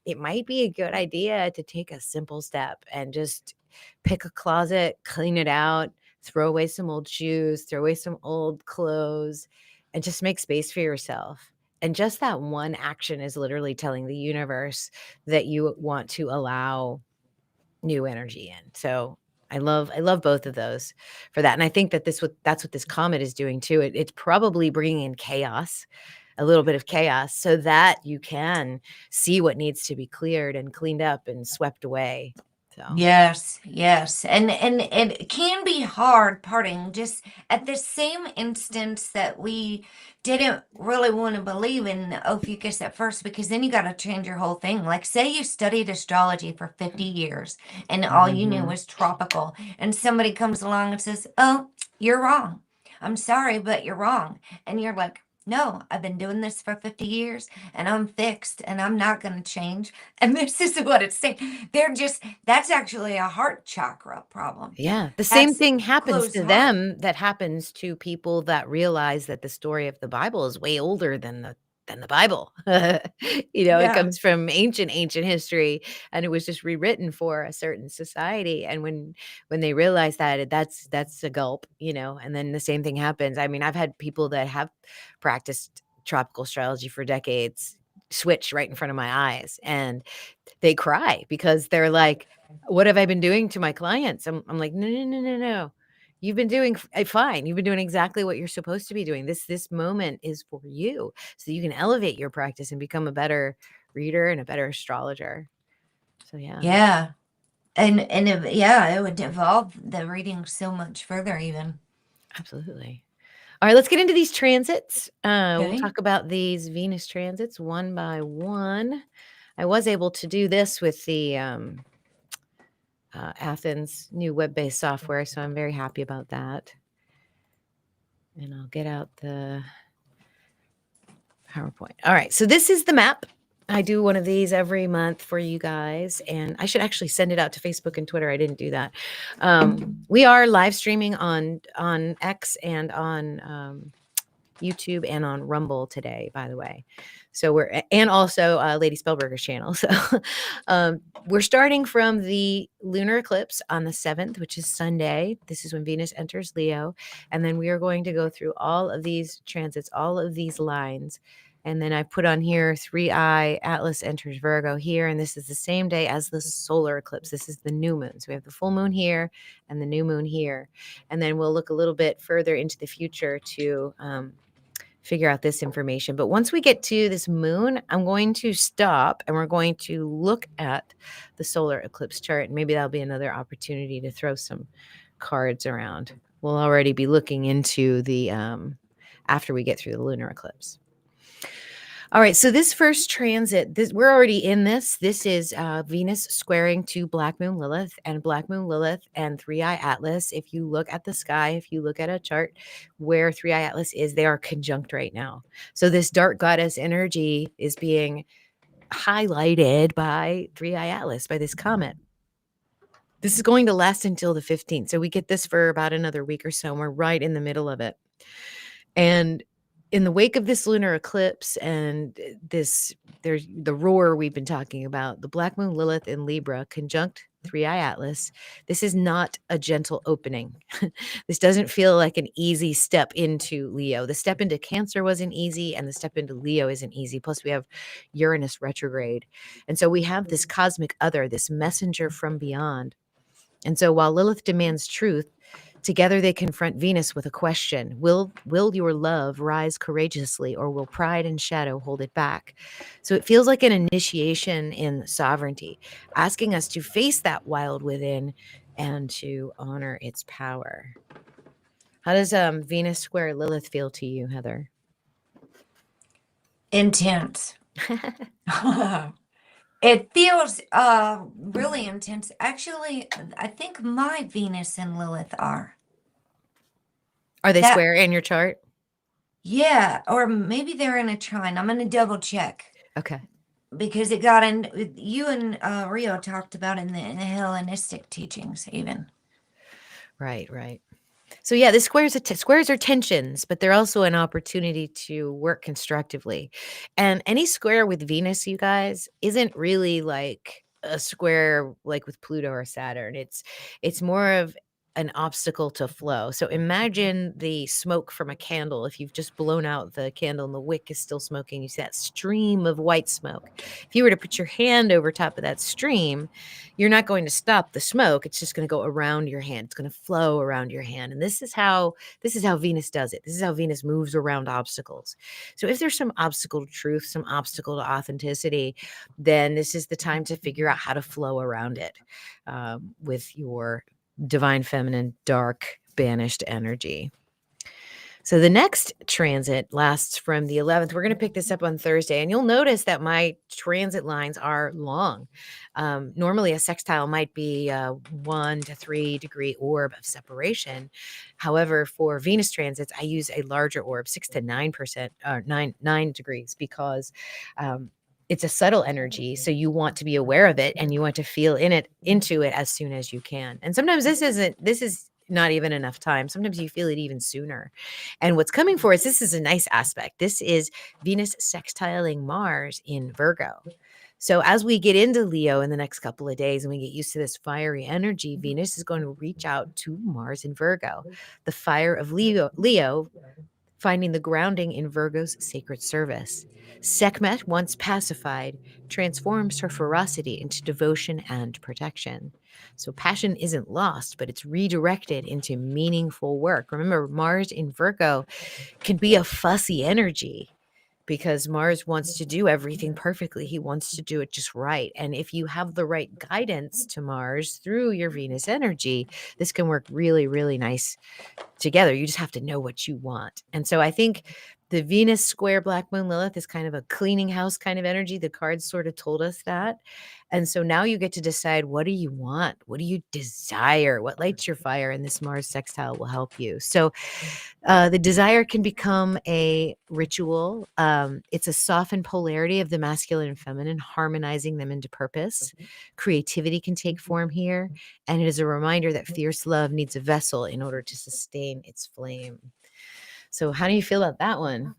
it might be a good idea to take a simple step and just pick a closet, clean it out, throw away some old shoes, throw away some old clothes, and just make space for yourself. And just that one action is literally telling the universe that you want to allow new energy in. So I love both of those for that. And I think that that's what this comet is doing too. It's probably bringing in chaos, a little bit of chaos, so that you can see what needs to be cleared and cleaned up and swept away. So Yes, yes. And it can be hard parting just at the same instance that we didn't really want to believe in Ophiuchus at first because then you got to change your whole thing. Like say you studied astrology for 50 years and all you knew Mhm. was tropical and somebody comes along and says, "Oh, you're wrong. I'm sorry, but you're wrong." And you're like, "No, I've been doing this for 50 years and I'm fixed and I'm not going to change." And this is what it's saying. That's actually a heart chakra problem. Yeah, the same That's thing happens closed to heart. them that happens to people that realize that the story of the Bible is way older than the than the Bible. It Yeah. comes from ancient history, and it was just rewritten for a certain society. And when they realize that, that's a gulp, and then the same thing happens. I mean, I've had people that have practiced tropical astrology for decades switch right in front of my eyes, and they cry because they're like, "What have I been doing to my clients?" I'm like, "No, no, no, no, no. You've been doing fine. You've been doing exactly what you're supposed to be doing. This moment is for you, so you can elevate your practice and become a better reader and a better astrologer." So yeah, Yeah. And it would evolve the reading so much further even. absolutely. All right, let's get into these transits. We'll Okay. talk about these Venus transits one by one. I was able to do this with the Athens new web-based software, so I'm very happy about that. And I'll get out the PowerPoint. All right, so this is the map. I do one of these every month for you guys, and I should actually send it out to Facebook and Twitter. I didn't do that. We are live streaming on X and on YouTube and on Rumble today, by the way. So and also Lady Spellberger's channel. So we're starting from the lunar eclipse on the 7th, which is Sunday. This is when Venus enters Leo. And then we are going to go through all of these transits, all of these lines. And then I put on here 3I-ATLAS enters Virgo here. And this is the same day as the solar eclipse. This is the new moon. So we have the full moon here and the new moon here. And then we'll look a little bit further into the future to figure out this information. But once we get to this moon, I'm going to stop and we're going to look at the solar eclipse chart. And maybe that'll be another opportunity to throw some cards around. We'll already be looking into the after we get through the lunar eclipse. All right, so this first transit, we're already in this. This is Venus squaring to Black Moon Lilith, and Black Moon Lilith and 3I-ATLAS. If you look at the sky, if you look at a chart where 3I-ATLAS is, they are conjunct right now. So this dark goddess energy is being highlighted by 3I-ATLAS, by this comet. This is going to last until the 15th. So we get this for about another week or so, and we're right in the middle of it. And in the wake of this lunar eclipse and there's the roar we've been talking about, the Black Moon Lilith in Libra conjunct 3I-ATLAS. This is not a gentle opening. This doesn't feel like an easy step into Leo. The step into Cancer wasn't easy, and the step into Leo isn't easy. Plus, we have Uranus retrograde. And so we have this cosmic other, this messenger from beyond. And so while Lilith demands truth, together they confront Venus with a question. Will your love rise courageously, or will pride and shadow hold it back? So it feels like an initiation in sovereignty, asking us to face that wild within and to honor its power. How does Venus square Lilith feel to you, Heather? Intense. It feels really intense. Actually, I think my Venus and Lilith are. Are they That, square in your chart? yeah, or maybe they're in a trine. I'm gonna double check Okay. because it got in. You and Rio talked about it in the Hellenistic teachings, even. Right. So yeah, the squares are tensions, but they're also an opportunity to work constructively. And any square with Venus, you guys, isn't really like a square like with Pluto or Saturn. It's more of an obstacle to flow. So imagine the smoke from a candle. If you've just blown out the candle and the wick is still smoking, you see that stream of white smoke. If you were to put your hand over top of that stream, you're not going to stop the smoke. It's just going to go around your hand. It's going to flow around your hand. And this is how Venus does it. This is how Venus moves around obstacles. So if there's some obstacle to truth, some obstacle to authenticity, then this is the time to figure out how to flow around it with your divine feminine dark banished energy. So the next transit lasts from the 11th. We're going to pick this up on Thursday, and you'll notice that my transit lines are long. Normally, a sextile might be a 1 to 3 degree orb of separation. However, for Venus transits, I use a larger orb, 6 to 9%, or 9 degrees, because it's a subtle energy. So you want to be aware of it, and you want to feel into it as soon as you can. And sometimes this is not even enough time. Sometimes you feel it even sooner. And what's coming for us, this is a nice aspect. This is Venus sextiling Mars in Virgo. So as we get into Leo in the next couple of days and we get used to this fiery energy, Venus is going to reach out to Mars in Virgo. The fire of Leo finding the grounding in Virgo's sacred service. Sekhmet, once pacified, transforms her ferocity into devotion and protection. So passion isn't lost, but it's redirected into meaningful work. Remember, Mars in Virgo can be a fussy energy because Mars wants to do everything perfectly. He wants to do it just right. And if you have the right guidance to Mars through your Venus energy, this can work really, really nice together. You just have to know what you want. And so I think the Venus square Black Moon Lilith is kind of a cleaning house kind of energy. The cards sort of told us that. And so now you get to decide, what do you want? What do you desire? What lights your fire? And this Mars sextile will help you. So the desire can become a ritual. It's a softened polarity of the masculine and feminine, harmonizing them into purpose. Creativity can take form here. And it is a reminder that fierce love needs a vessel in order to sustain its flame. So, how do you feel about that one?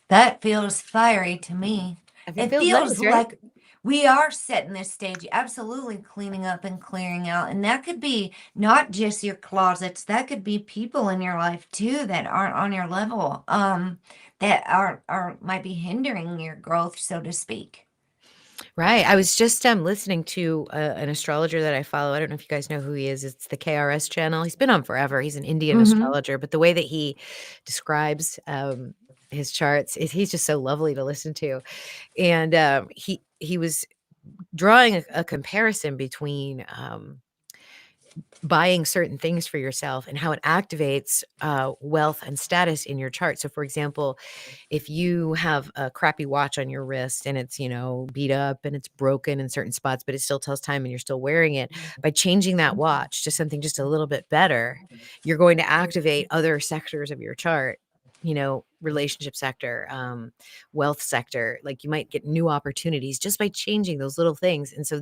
That feels fiery to me. It It feels feels nice, right? like we are setting this stage, absolutely cleaning up and clearing out. And that could be not just your closets, that could be people in your life too that aren't on your level, that are might be hindering your growth, so to speak. Right. I was just listening to an astrologer that I follow. I don't know if you guys know who he is. It's the KRS channel. He's been on forever. He's an Indian Mm-hmm. astrologer, but the way that he describes his charts is he's just so lovely to listen to. And he was drawing a comparison between buying certain things for yourself and how it activates wealth and status in your chart. So, for example, if you have a crappy watch on your wrist and it's, beat up and it's broken in certain spots, but it still tells time and you're still wearing it, by changing that watch to something just a little bit better, you're going to activate other sectors of your chart, relationship sector, wealth sector. Like you might get new opportunities just by changing those little things. And so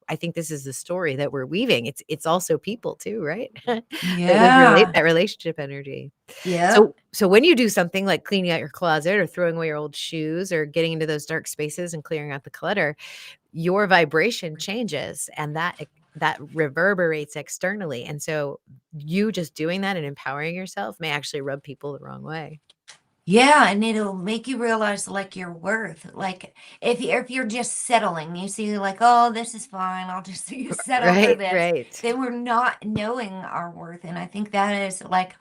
I think this is the story that we're weaving. It's also people too, right? that would relate Yeah. that relationship energy. Yep. So when you do something like cleaning out your closet or throwing away your old shoes or getting into those dark spaces and clearing out the clutter, your vibration changes and that reverberates externally. And so you just doing that and empowering yourself may actually rub people the wrong way. Yeah, and it'll make you realize like your worth. Like if you're just settling, you see like, oh, this is fine. I'll just settle for Right, this. right. Then we're not knowing our worth. And I think that is like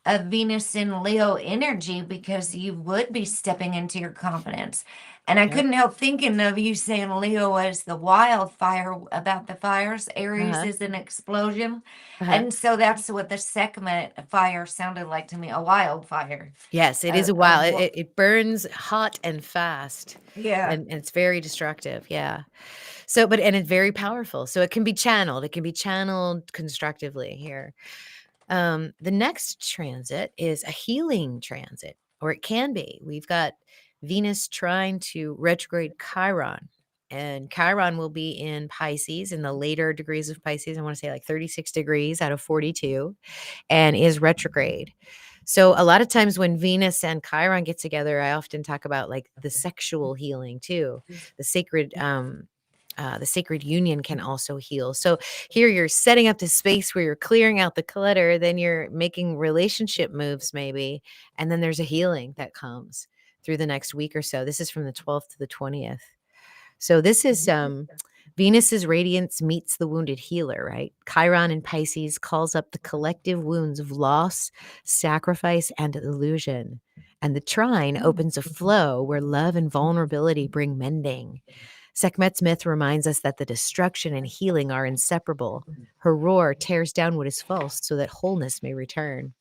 a Venus in Leo energy because you would be stepping into your confidence. And I Yep. couldn't help thinking of you saying Leo as the wildfire about the fires. Aries Uh-huh. is an explosion. Uh-huh. And so that's what the Sekhmet fire sounded like to me, a wildfire. Yes, it is A, a a, while. It burns hot and fast, yeah. and it's very destructive. Yeah. So, and it's very powerful. So it can be channeled. It can be channeled constructively here. The next transit is a healing transit, or it can be. We've got Venus trying to retrograde Chiron, and Chiron will be in Pisces in the later degrees of Pisces. I want to say like 36 degrees out of 42, and is retrograde. So a lot of times when Venus and Chiron get together, I often talk about like the sexual healing too. The sacred union can also heal. So here you're setting up this space where you're clearing out the clutter, then you're making relationship moves maybe, and then there's a healing that comes through the next week or so. This is from the 12th to the 20th. So this is Venus's radiance meets the wounded healer, right? Chiron in Pisces calls up the collective wounds of loss, sacrifice, and illusion. And the trine opens a flow where love and vulnerability bring mending. Sekhmet's myth reminds us that the destruction and healing are inseparable. Her roar tears down what is false so that wholeness may return.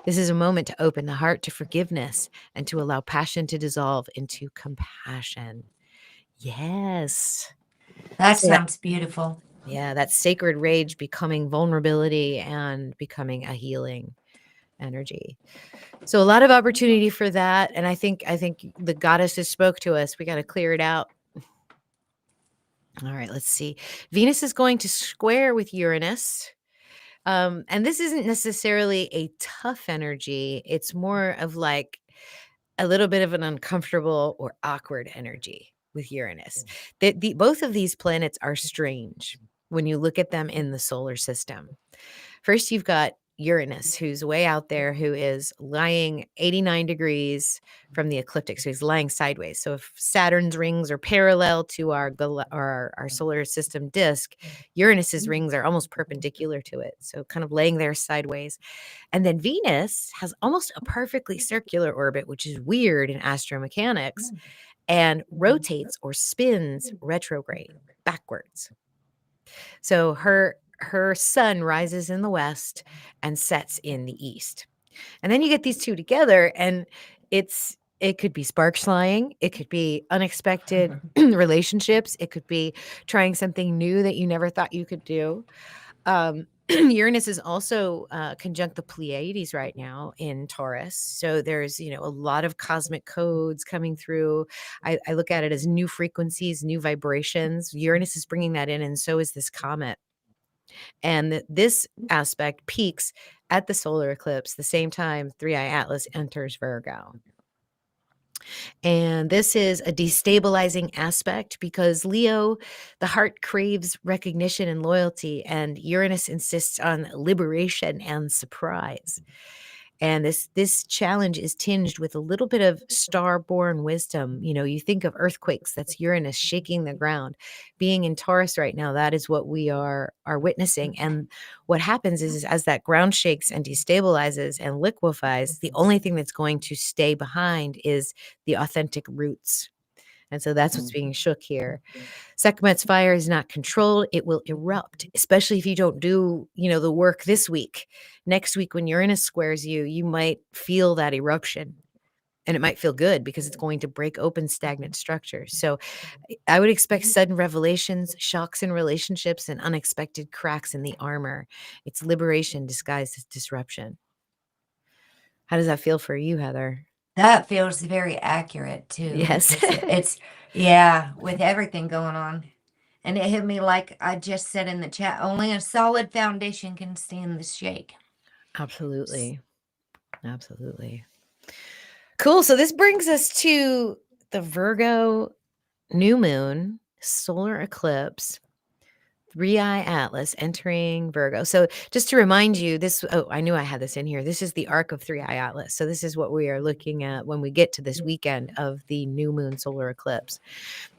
This is a moment to open the heart to forgiveness and to allow passion to dissolve into compassion. Yes. That So that sounds beautiful. yeah, that sacred rage becoming vulnerability and becoming a healing energy. So a lot of opportunity for that, and I think the goddesses spoke to us. We got to clear it out. All right, let's see. Venus is going to square with Uranus And this isn't necessarily a tough energy. It's more of like a little bit of an uncomfortable or awkward energy with Uranus. Both of these planets are strange when you look at them in the solar system. First, you've got Uranus, who's way out there, who is lying 89 degrees from the ecliptic. So he's lying sideways. So if Saturn's rings are parallel to our solar system disk, Uranus's rings are almost perpendicular to it. So kind of laying there sideways. And then Venus has almost a perfectly circular orbit, which is weird in astromechanics, and rotates or spins retrograde backwards. So her sun rises in the west and sets in the east. And then you get these two together and it could be sparks flying, it could be unexpected relationships, it could be trying something new that you never thought you could do. Uranus is also conjunct the Pleiades right now in Taurus. So there's, a lot of cosmic codes coming through. I look at it as new frequencies, new vibrations. Uranus is bringing that in, and so is this comet. And this aspect peaks at the solar eclipse, the same time 3I-ATLAS enters Virgo. And this is a destabilizing aspect because Leo, the heart craves recognition and loyalty, and Uranus insists on liberation and surprise. And this challenge is tinged with a little bit of star-born wisdom. You think of earthquakes, that's Uranus shaking the ground. Being in Taurus right now, that is what we are witnessing. And what happens is as that ground shakes and destabilizes and liquefies, the only thing that's going to stay behind is the authentic roots. And so that's what's being shook here. Sekhmet's fire is not controlled. It will erupt, especially if you don't do, the work this week. Next week, when Uranus squares you, you might feel that eruption. And it might feel good because it's going to break open stagnant structures. So I would expect sudden revelations, shocks in relationships, and unexpected cracks in the armor. It's liberation disguised as disruption. How does that feel for you, Heather? That feels very accurate too. Yes. It's yeah, with everything going on. And it hit me like I just said in the chat, only a solid foundation can stand the shake. Absolutely. Absolutely. Cool. So this brings us to the Virgo new moon, solar eclipse, 3I-ATLAS entering Virgo. So just to remind you, I knew I had this in here. This is the arc of 3I-ATLAS. So this is what we are looking at when we get to this weekend of the new moon solar eclipse.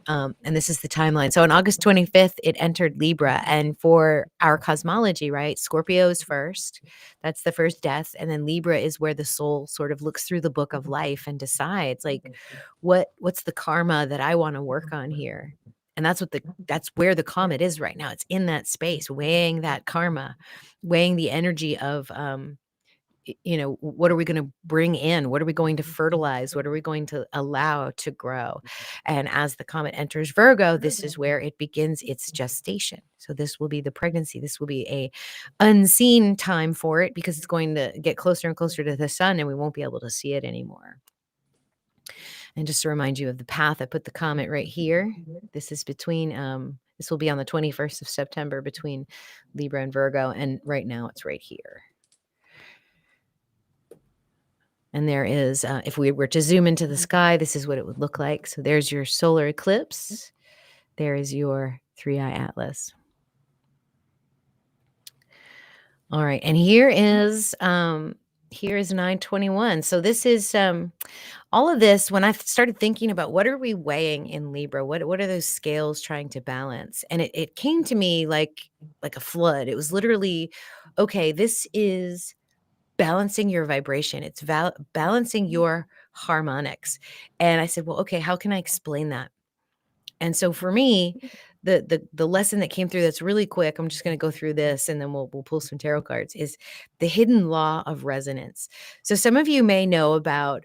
And this is the timeline. So on August 25th, it entered Libra. And for our cosmology, right, Scorpio is first. That's the first death. And then Libra is where the soul sort of looks through the book of life and decides, like, what's the karma that I want to work on here? And that's where the comet is right now. It's in that space, weighing that karma, weighing the energy of what are we going to bring in? What are we going to fertilize? What are we going to allow to grow? And as the comet enters Virgo, this is where it begins its gestation. So this will be the pregnancy. This will be a unseen time for it because it's going to get closer and closer to the sun and we won't be able to see it anymore. And just to remind you of the path, I put the comet right here. This is between, this will be on the 21st of September between Libra and Virgo. And right now it's right here. And there is, if we were to zoom into the sky, this is what it would look like. So there's your solar eclipse. There is your 3I-ATLAS. All right. And here is 921. So this is all of this. When I started thinking about what are we weighing in Libra, what are those scales trying to balance? And it came to me like a flood. It was literally, okay, this is balancing your vibration. It's balancing your harmonics. And I said, well, okay, how can I explain that? And so for me, the lesson that came through that's really quick, I'm just going to go through this and then we'll pull some tarot cards, is the hidden law of resonance. So some of you may know about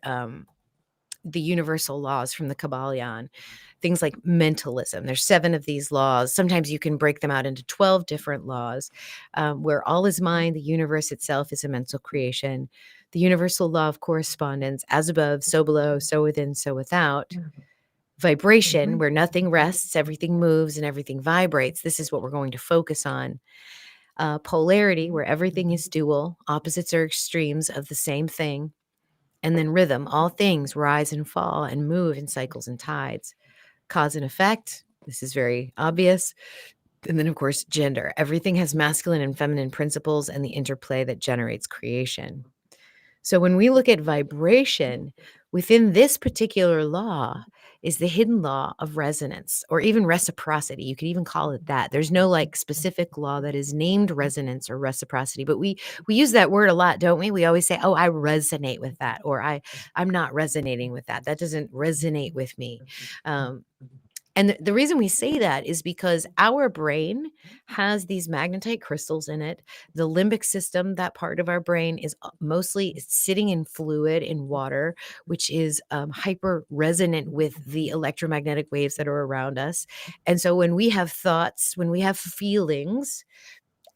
the universal laws from the Kabbalion, things like mentalism. There's 7 of these laws. Sometimes you can break them out into 12 different laws, where all is mind, the universe itself is a mental creation. The universal law of correspondence, as above, so below, so within, so without. Vibration, where nothing rests, everything moves, and everything vibrates. This is what we're going to focus on. polarity, where everything is dual, opposites are extremes of the same thing, and then rhythm, all things rise and fall and move in cycles and tides. Cause and effect, this is very obvious. And then, of course, gender. Everything has masculine and feminine principles and the interplay that generates creation. So when we look at vibration, within this particular law is the hidden law of resonance, or even reciprocity. You could even call it that. There's no like specific law that is named resonance or reciprocity, but we use that word a lot, don't we? We always say, "Oh, I resonate with that," or I'm not resonating with that. That doesn't resonate with me. Um, and the reason we say that is because our brain has these magnetite crystals in it. The limbic system, that part of our brain, is mostly sitting in fluid, in water, which is hyper resonant with the electromagnetic waves that are around us. And so when we have thoughts, when we have feelings,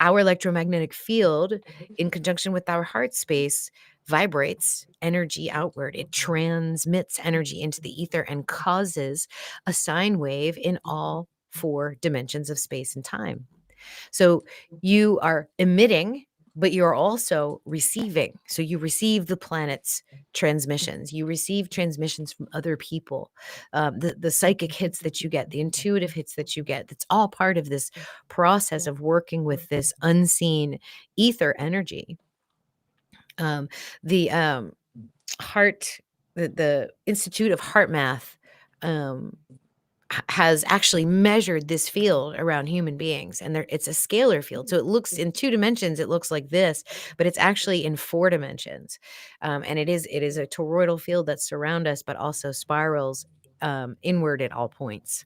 our electromagnetic field, in conjunction with our heart space, vibrates energy outward. It transmits energy into the ether and causes a sine wave in all four dimensions of space and time. So you are emitting, but you're also receiving. So you receive the planet's transmissions. You receive transmissions from other people. The psychic hits that you get, the intuitive hits that you get. That's all part of this process of working with this unseen ether energy. Um, the heart, the Institute of Heart Math. Has actually measured this field around human beings, and it's a scalar field. So it looks in two dimensions, it looks like this, but it's actually in four dimensions. And it is a toroidal field that surrounds us, but also spirals inward at all points.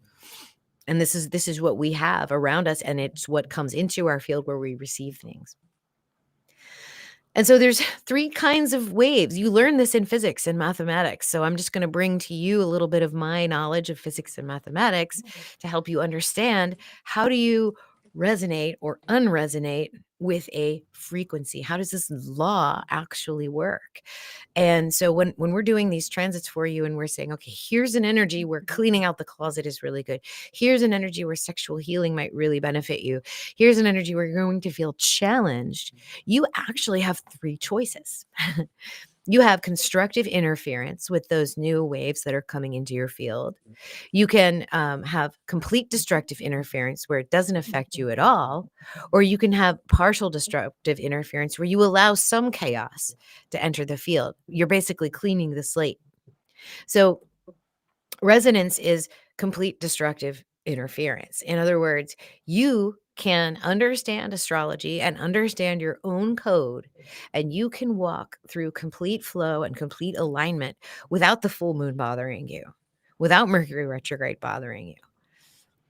And this is what we have around us, and it's what comes into our field where we receive things. And so there's three kinds of waves. You learn this in physics and mathematics. So I'm just going to bring to you a little bit of my knowledge of physics and mathematics to help you understand, how do you resonate or unresonate with a frequency? How does this law actually work? And so when we're doing these transits for you and we're saying, okay, here's an energy where cleaning out the closet is really good. Here's an energy where sexual healing might really benefit you. Here's an energy where you're going to feel challenged. You actually have three choices. You have constructive interference with those new waves that are coming into your field. You can have complete destructive interference where it doesn't affect you at all, or you can have partial destructive interference where you allow some chaos to enter the field. You're basically cleaning the slate. So resonance is complete destructive interference. In other words, you can understand astrology and understand your own code, and you can walk through complete flow and complete alignment without the full moon bothering you, without Mercury retrograde bothering you,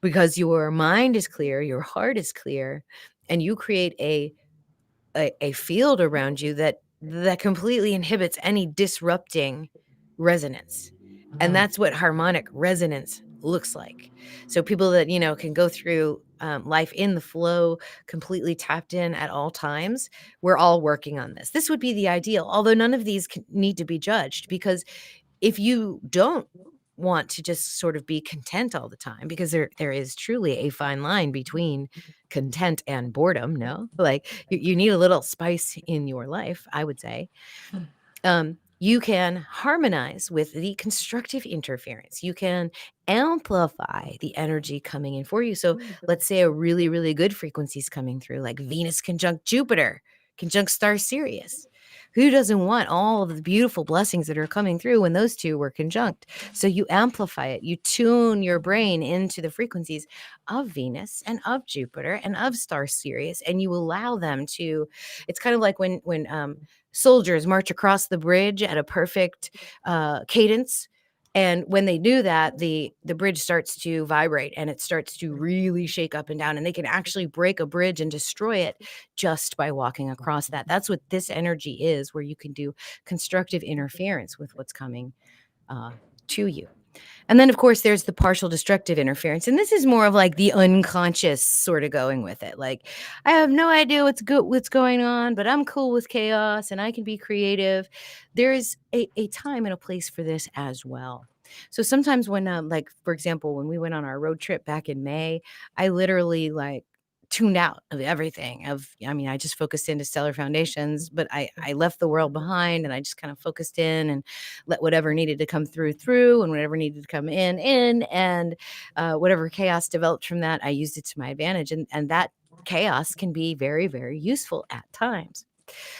because your mind is clear, your heart is clear, and you create a field around you that completely inhibits any disrupting resonance. And that's what harmonic resonance looks like. So people that, can go through life in the flow, completely tapped in at all times, we're all working on this. This would be the ideal, although none of these need to be judged, because if you don't want to just sort of be content all the time, because there is truly a fine line between content and boredom, no? Like you need a little spice in your life, I would say. You can harmonize with the constructive interference. You can amplify the energy coming in for you. So let's say a really, really good frequency is coming through, like Venus conjunct Jupiter, conjunct star Sirius. Who doesn't want all of the beautiful blessings that are coming through when those two were conjunct? So you amplify it. You tune your brain into the frequencies of Venus and of Jupiter and of star Sirius, and you allow them to. It's kind of like when soldiers march across the bridge at a perfect cadence. And when they do that, the bridge starts to vibrate and it starts to really shake up and down, and they can actually break a bridge and destroy it just by walking across that. That's what this energy is, where you can do constructive interference with what's coming to you. And then, of course, there's the partial destructive interference. And this is more of like the unconscious sort of going with it. Like, I have no idea what's going on, but I'm cool with chaos and I can be creative. There's a time and a place for this as well. So sometimes when, like, for example, when we went on our road trip back in May, I literally like tuned out of everything. I mean, I just focused into stellar foundations, but I left the world behind, and I just kind of focused in and let whatever needed to come through, and whatever needed to come in, and whatever chaos developed from that, I used it to my advantage, and that chaos can be very, very useful at times.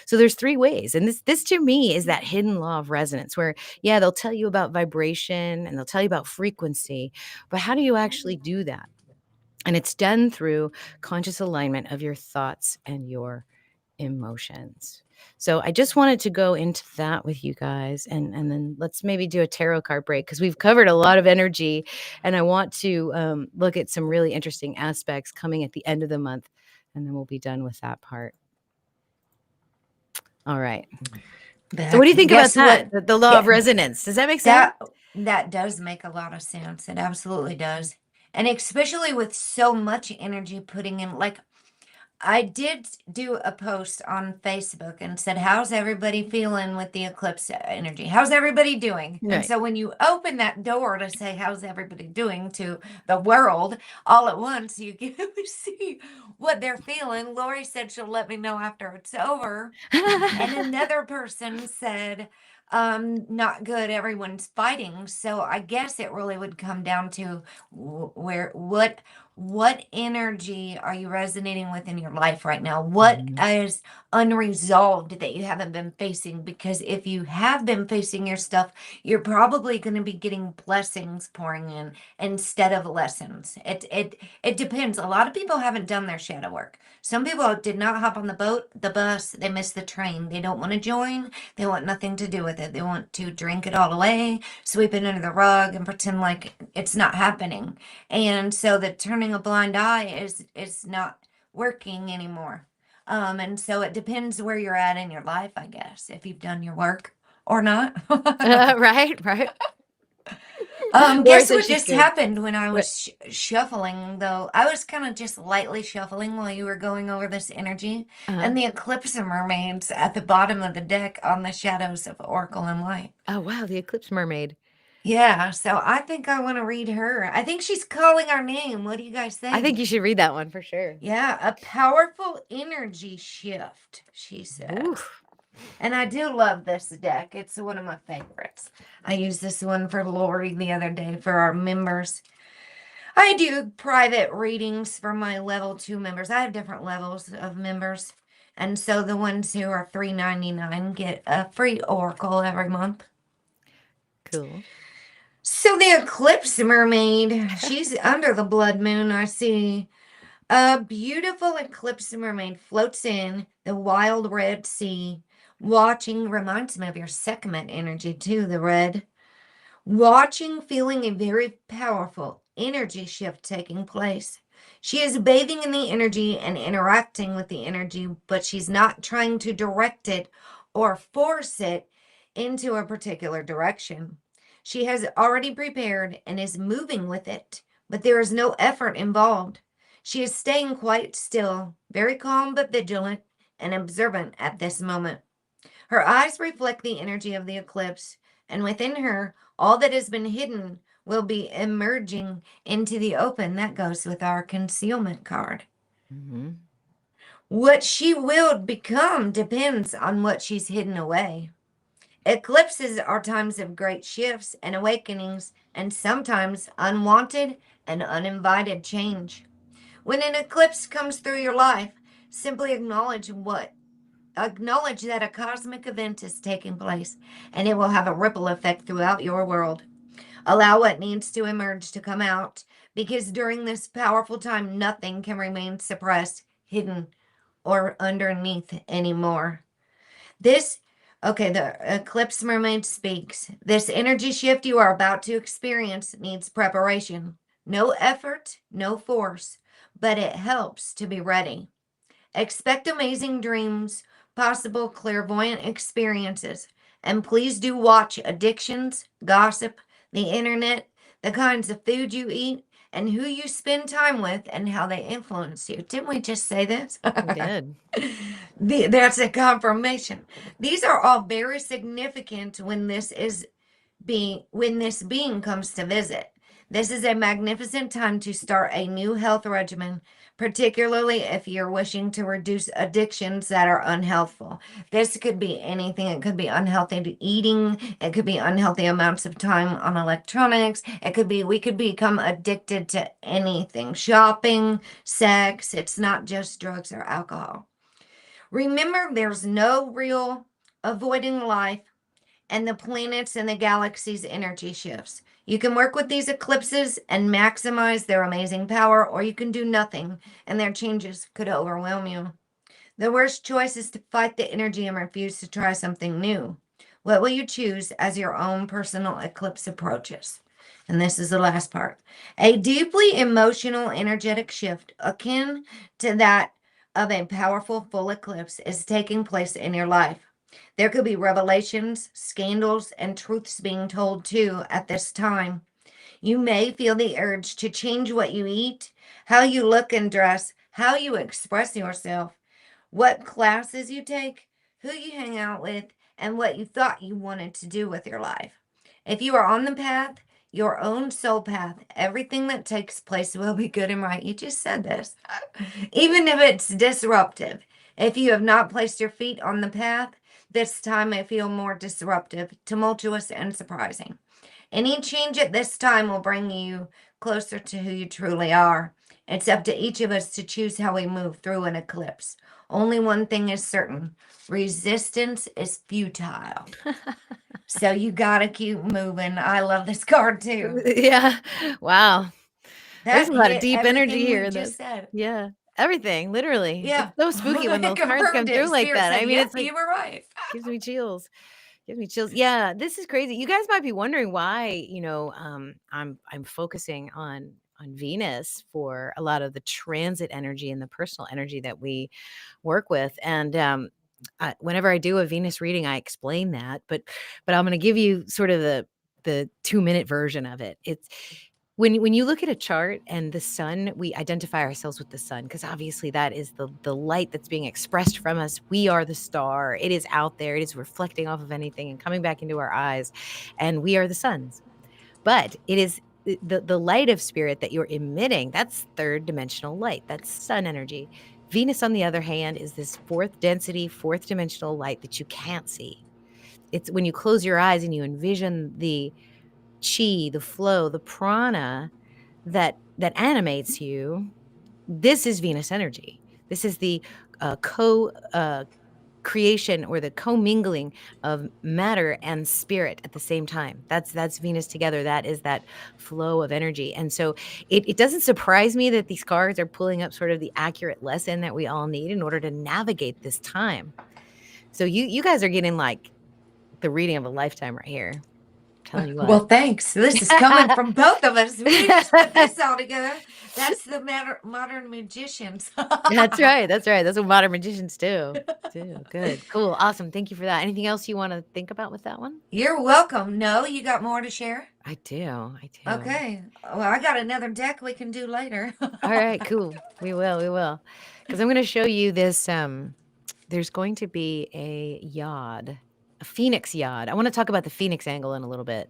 So there's three ways. And this to me is that hidden law of resonance where, yeah, they'll tell you about vibration and they'll tell you about frequency, but how do you actually do that? And it's done through conscious alignment of your thoughts and your emotions. So I just wanted to go into that with you guys, and then let's maybe do a tarot card break because we've covered a lot of energy, and I want to look at some really interesting aspects coming at the end of the month, and then we'll be done with that part. All right. So what do you think about Guess that? what? The law of Yeah, resonance. Does that make sense? that does make a lot of sense. It absolutely does. And especially with so much energy putting in, like I did do a post on Facebook and said, how's everybody feeling with the eclipse energy? How's everybody doing? And Right. so when you open that door to say, how's everybody doing to the world all at once, you get to see what they're feeling. Lori said she'll let me know after it's over. And another person said, not good, everyone's fighting. So I guess it really would come down to what energy are you resonating with in your life right now? What Mhm. is unresolved that you haven't been facing? Because if you have been facing your stuff, you're probably going to be getting blessings pouring in instead of lessons. It depends. A lot of people haven't done their shadow work. Some people did not hop on the boat, the bus, they missed the train. They don't want to join. They want nothing to do with it. They want to drink it all away, sweep it under the rug, and pretend like it's not happening. And so the turning a blind eye is not working anymore. And so it depends where you're at in your life, I guess, if you've done your work or not. Right, right. Lori Guess said what she just could. happened when I What? was shuffling, though? I was kind of just lightly shuffling while you were going over this energy, Uh-huh. and the Eclipse mermaids at the bottom of the deck on the shadows of Oracle and Light. Oh wow, the Eclipse mermaid. Yeah, so I think I want to read her. I think she's calling our name. What do you guys I think think? you should read that one for sure. Yeah, a powerful energy shift, she Ooh. says. And I do love this deck. It's one of my favorites. I used this one for Lori the other day for our members. I do private readings for my level 2 members. I have different levels of members. And so the ones who are $3.99 get a free oracle every month. Cool. So the Eclipse mermaid, she's under the blood moon, I see. A beautiful eclipse mermaid floats in the wild red sea. Watching reminds me of your Sekhmet energy too, the red. Watching, feeling a very powerful energy shift taking place. She is bathing in the energy and interacting with the energy, but she's not trying to direct it or force it into a particular direction. She has already prepared and is moving with it, but there is no effort involved. She is staying quite still, very calm but vigilant and observant at this moment. Her eyes reflect the energy of the eclipse, and within her, all that has been hidden will be emerging into the open. That goes with our concealment card. Mm-hmm. What she will become depends on what she's hidden away. Eclipses are times of great shifts and awakenings, and sometimes unwanted and uninvited change. When an eclipse comes through your life, simply acknowledge that a cosmic event is taking place, and it will have a ripple effect throughout your world. Allow what needs to emerge to come out, because during this powerful time, nothing can remain suppressed, hidden, or underneath anymore. This, okay, the Eclipse Mermaid speaks. This energy shift you are about to experience needs preparation. No effort, no force, but it helps to be ready. Expect amazing dreams, possible clairvoyant experiences, and please do watch addictions, gossip, the internet, the kinds of food you eat, and who you spend time with and how they influence you. Didn't we just say this? We did. That's a confirmation. These are all very significant when this being comes to visit. This is a magnificent time to start a new health regimen, particularly if you're wishing to reduce addictions that are unhealthful. This could be anything. It could be unhealthy eating. It could be unhealthy amounts of time on electronics. It could be we could become addicted to anything, shopping, sex. It's not just drugs or alcohol. Remember, there's no real avoiding life and the planets and the galaxy's energy shifts. You can work with these eclipses and maximize their amazing power, or you can do nothing and their changes could overwhelm you. The worst choice is to fight the energy and refuse to try something new. What will you choose as your own personal eclipse approaches? And this is the last part. A deeply emotional, energetic shift akin to that of a powerful full eclipse is taking place in your life. There could be revelations, scandals, and truths being told too at this time. You may feel the urge to change what you eat, how you look and dress, how you express yourself, what classes you take, who you hang out with, and what you thought you wanted to do with your life. If you are on the path, your own soul path, everything that takes place will be good and right. You just said this. Even if it's disruptive. If you have not placed your feet on the path, this time may feel more disruptive, tumultuous, and surprising. Any change at this time will bring you closer to who you truly are. It's up to each of us to choose how we move through an eclipse. Only one thing is certain: resistance is futile. So you gotta keep moving. I love this card too. Yeah. Wow. There's That a lot of hit deep energy everything here we in just this. said. Yeah. Everything, literally. Yeah, It's so spooky when it those cards come confirmed through it. like Spirit that. said, I mean, yep, it's like you were right. gives me chills. Gives me chills. Yeah, this is crazy. You guys might be wondering why, I'm focusing on Venus for a lot of the transit energy and the personal energy that we work with. And whenever I do a Venus reading, I explain that. But I'm going to give you sort of the 2-minute version of it. It's when you look at a chart and the sun, we identify ourselves with the sun because obviously that is the light that's being expressed from us. We are the star. It is out there. It is reflecting off of anything and coming back into our eyes, and we are the suns. But it is the light of spirit that you're emitting. That's third dimensional light. That's sun energy. Venus, on the other hand, is this fourth density, fourth dimensional light that you can't see. It's when you close your eyes and you envision the chi, the flow, the prana that animates you. This is Venus energy. This is the co creation or the commingling of matter and spirit at the same time. That's Venus together. That is that flow of energy. And so it doesn't surprise me that these cards are pulling up sort of the accurate lesson that we all need in order to navigate this time. So you guys are getting like the reading of a lifetime right here. Telling you Well, what. thanks. This is coming from both of us. We just put this all together. That's the modern magicians. That's right. That's right. That's what modern magicians do. Good. Cool. Awesome. Thank you for that. Anything else you want to think about with that one? You're welcome. No, you got more to share? I do. I do. Okay. Well, I got another deck we can do later. All right, cool. We will. We will. Because I'm going to show you this. There's going to be a yod, a phoenix yod. I want to talk about the phoenix angle in a little bit.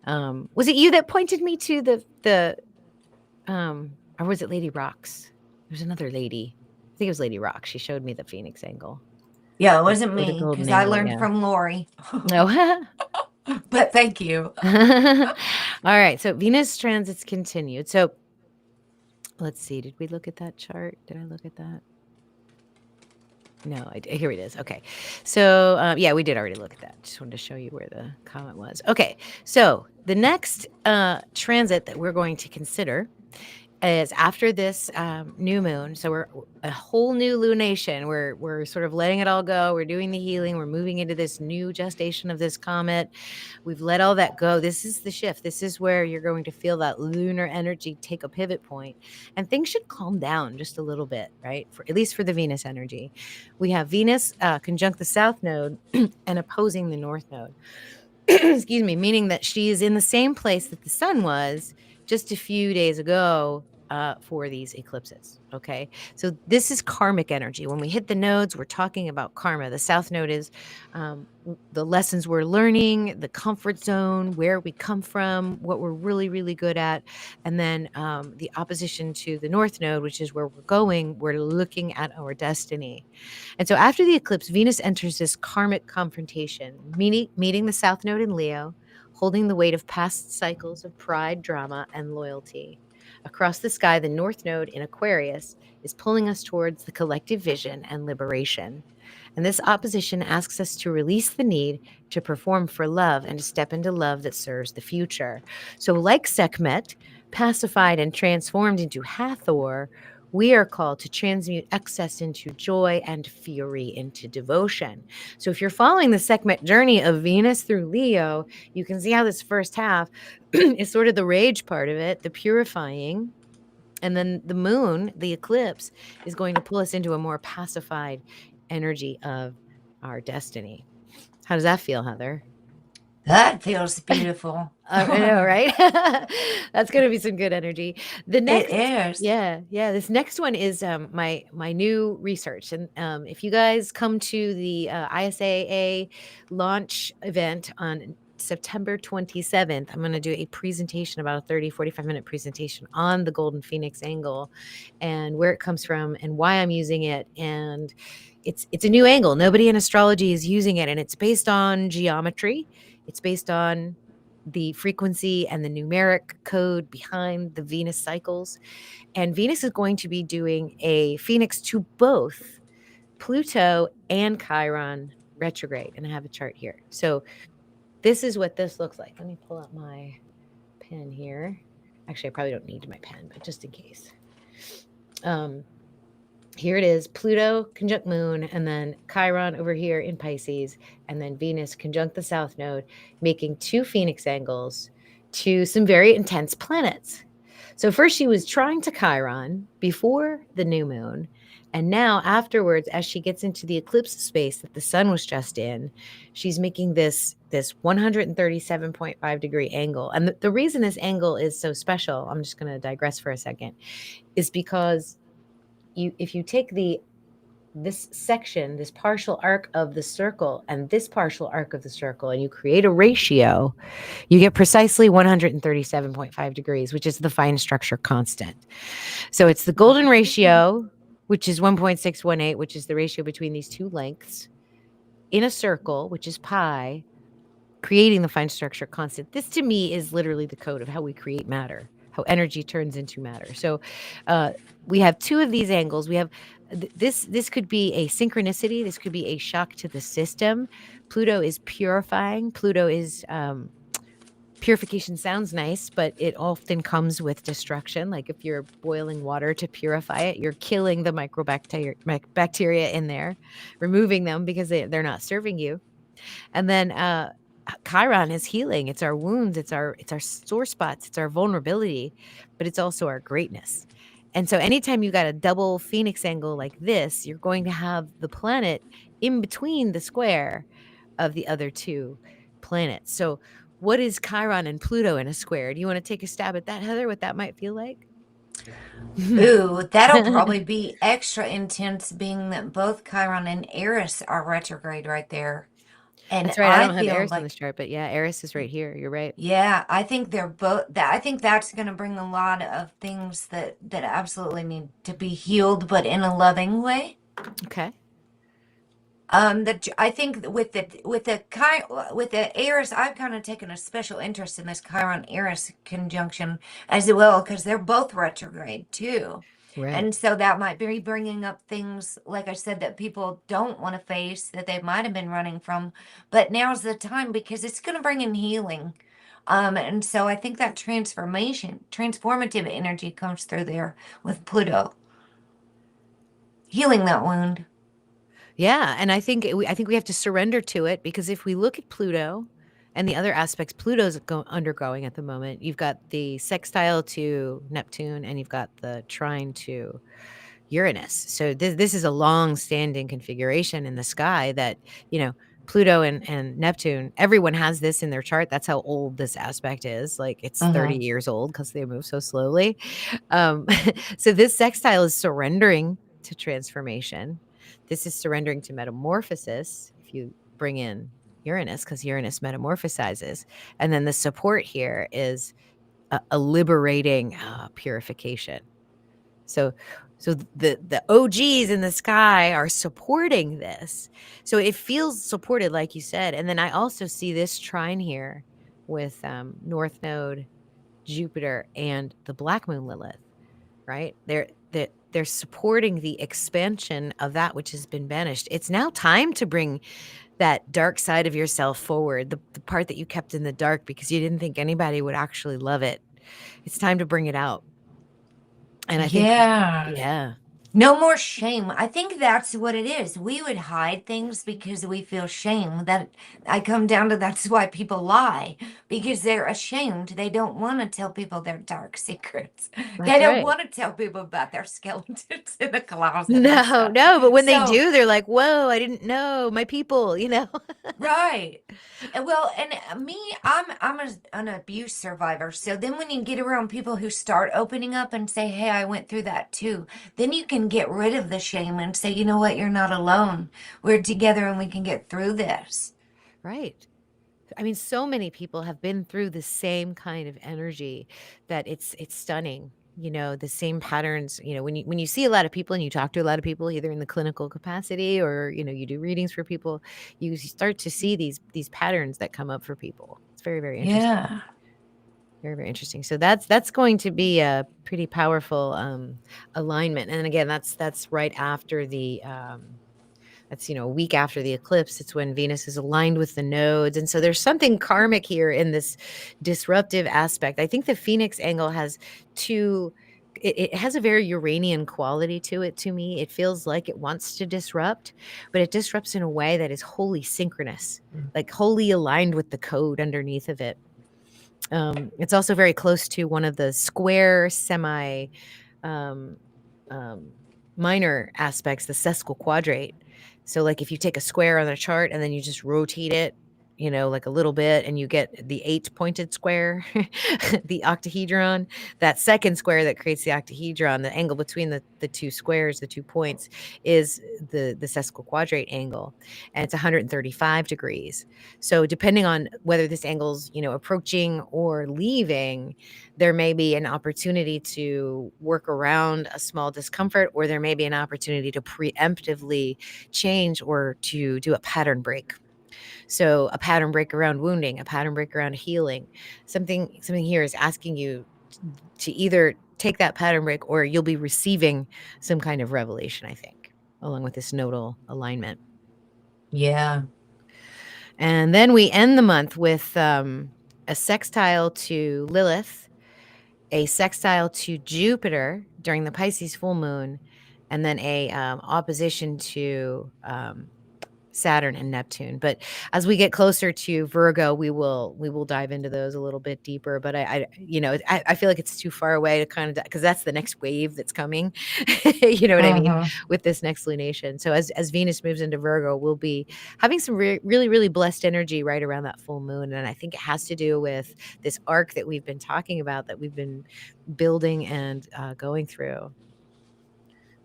Was it you that pointed me to or was it Lady Rocks? There's another lady. I think it was Lady Rock. She showed me the phoenix angle. Yeah, it wasn't Or the me golden because I angle, learned yeah. from Lori. No. But thank you. All right. So Venus transits continued. So let's see. Did we look at that chart? Did I look at that? No, here it is. Okay. So, yeah, we did already look at that. Just wanted to show you where the comment was. Okay. So the next transit that we're going to consider is after this new moon. So we're a whole new lunation. We're sort of letting it all go. We're doing the healing. We're moving into this new gestation of this comet. We've let all that go. This is the shift. This is where you're going to feel that lunar energy take a pivot point, and things should calm down just a little bit, right? For at least for the Venus energy, we have Venus conjunct the South Node and opposing the North Node. Excuse me, meaning that she is in the same place that the Sun was just a few days ago for these eclipses. Okay. So this is karmic energy. When we hit the nodes, we're talking about karma. The south node is the lessons we're learning, the comfort zone, where we come from, what we're really, really good at. And then the opposition to the north node, which is where we're going, we're looking at our destiny. And so after the eclipse, Venus enters this karmic confrontation, meeting the south node in Leo, holding the weight of past cycles of pride, drama, and loyalty. Across the sky, the North Node in Aquarius is pulling us towards the collective vision and liberation. And this opposition asks us to release the need to perform for love and to step into love that serves the future. So, like Sekhmet, pacified and transformed into Hathor, we are called to transmute excess into joy and fury into devotion. So, if you're following the Sekhmet journey of Venus through Leo, you can see how this first half is sort of the rage part of it, the purifying. And then the moon, the eclipse, is going to pull us into a more pacified energy of our destiny. How does that feel, Heather? That feels beautiful. I know, right? That's gonna be some good energy. The It next is. yeah, this next one is, my new research, and, if you guys come to the, ISAA launch event on September 27th, I'm gonna do a presentation, about a 45-minute presentation on the golden phoenix angle and where it comes from and why I'm using it, and it's a new angle. Nobody in astrology is using it, and it's based on geometry. It's based on the frequency and the numeric code behind the Venus cycles. And Venus is going to be doing a Phoenix to both Pluto and Chiron retrograde. And I have a chart here. So this is what this looks like. Let me pull out my pen here. Actually, I probably don't need my pen, but just in case. Here it is, Pluto conjunct Moon, and then Chiron over here in Pisces, and then Venus conjunct the South Node, making two Phoenix angles to some very intense planets. So first she was trying to Chiron before the new moon, and now afterwards, as she gets into the eclipse space that the sun was just in, she's making this 137.5 degree angle. And the reason this angle is so special, I'm just going to digress for a second, is because if you take this section, this partial arc of the circle and this partial arc of the circle, and you create a ratio, you get precisely 137.5 degrees, which is the fine structure constant. So it's the golden ratio, which is 1.618, which is the ratio between these two lengths in a circle, which is pi, creating the fine structure constant. This to me is literally the code of how we create matter, how energy turns into matter. So we have two of these angles. We have this could be a synchronicity. This could be a shock to the system. Pluto is purifying. Pluto is purification sounds nice, but it often comes with destruction. Like if you're boiling water to purify it, you're killing the bacteria in there, removing them because they're not serving you. And then Chiron is healing. It's our wounds, it's our sore spots, it's our vulnerability, but it's also our greatness. And so anytime you got a double phoenix angle like this, you're going to have the planet in between the square of the other two planets. So what is Chiron and Pluto in a square? Do you want to take a stab at that, Heather, what that might feel like? Ooh, that'll probably be extra intense, being that both Chiron and Eris are retrograde right there. And That's right. I I don't have feel Eris on this like, chart, but yeah, Eris is right here. You're right. yeah, I think they're both that I think that's going to bring a lot of things that absolutely need to be healed, but in a loving way. Okay. I think with the Eris, I've kind of taken a special interest in this Chiron Eris conjunction as well because they're both retrograde too, Right. and so that might be bringing up things like I said that people don't want to face that they might have been running from, but now's the time because it's going to bring in healing. And so I think that transformative energy comes through there with Pluto, healing that wound. Yeah, and I think we have to surrender to it because if we look at Pluto and the other aspects Pluto's undergoing at the moment, you've got the sextile to Neptune and you've got the trine to Uranus. So this is a long-standing configuration in the sky that, you know, Pluto and Neptune, everyone has this in their chart. That's how old this aspect is. Like it's 30 Uh-huh. years old because they move so slowly. Um, so this sextile is surrendering to transformation. This is surrendering to metamorphosis. If you bring in Uranus, because Uranus metamorphosizes. And then the support here is a liberating purification. So the OGs in the sky are supporting this. So it feels supported, like you said. And then I also see this trine here with North Node, Jupiter, and the Black Moon Lilith, right? They're supporting the expansion of that which has been banished. It's now time to bring that dark side of yourself forward, the part that you kept in the dark because you didn't think anybody would actually love it. It's time to bring it out. And I think, Yeah. yeah, No more shame. I think that's what it is. We would hide things because we feel shame. That I come down to that's why people lie because they're ashamed. They don't want to tell people their dark secrets. They that's don't right. want to tell people about their skeletons in the closet and No, stuff. no, but when they So, do, they're like, "Whoa, I didn't know my people." right. Well, and me, an abuse survivor. So then when you get around people who start opening up and say, "Hey, I went through that too," then you can get rid of the shame and say, "You know what? You're not alone. We're together and we can get through this." Right. I mean, so many people have been through the same kind of energy that it's stunning. The same patterns, when you see a lot of people and you talk to a lot of people either in the clinical capacity or, you do readings for people, you start to see these patterns that come up for people. It's very, very interesting. Yeah. Very, very interesting. So that's going to be a pretty powerful alignment. And again, that's right after the that's a week after the eclipse. It's when Venus is aligned with the nodes. And so there's something karmic here in this disruptive aspect. I think the Phoenix angle has two it has a very Uranian quality to it to me. It feels like it wants to disrupt, but it disrupts in a way that is wholly synchronous, like wholly aligned with the code underneath of it. It's also very close to one of the square semi um, um, minor aspects, the sesquiquadrate. So, like if you take a square on a chart and then you just rotate it, like a little bit, and you get the 8-pointed square, the octahedron. That second square that creates the octahedron, the angle between the two squares, the 2 points, is the sesquiquadrate angle, and it's 135 degrees. So, depending on whether this angle's approaching or leaving, there may be an opportunity to work around a small discomfort, or there may be an opportunity to preemptively change or to do a pattern break. So a pattern break around wounding, a pattern break around healing. Something here is asking you to either take that pattern break or you'll be receiving some kind of revelation, I think, along with this nodal alignment. Yeah. And then we end the month with a sextile to Lilith, a sextile to Jupiter during the Pisces full moon, and then a opposition to Saturn and Neptune. But as we get closer to Virgo, we will dive into those a little bit deeper. But I feel like it's too far away to kind of, because that's the next wave that's coming. You know what I mean? Uh-huh. With this next lunation. So as Venus moves into Virgo, we'll be having some really, really blessed energy right around that full moon. And I think it has to do with this arc that we've been talking about, that we've been building and going through.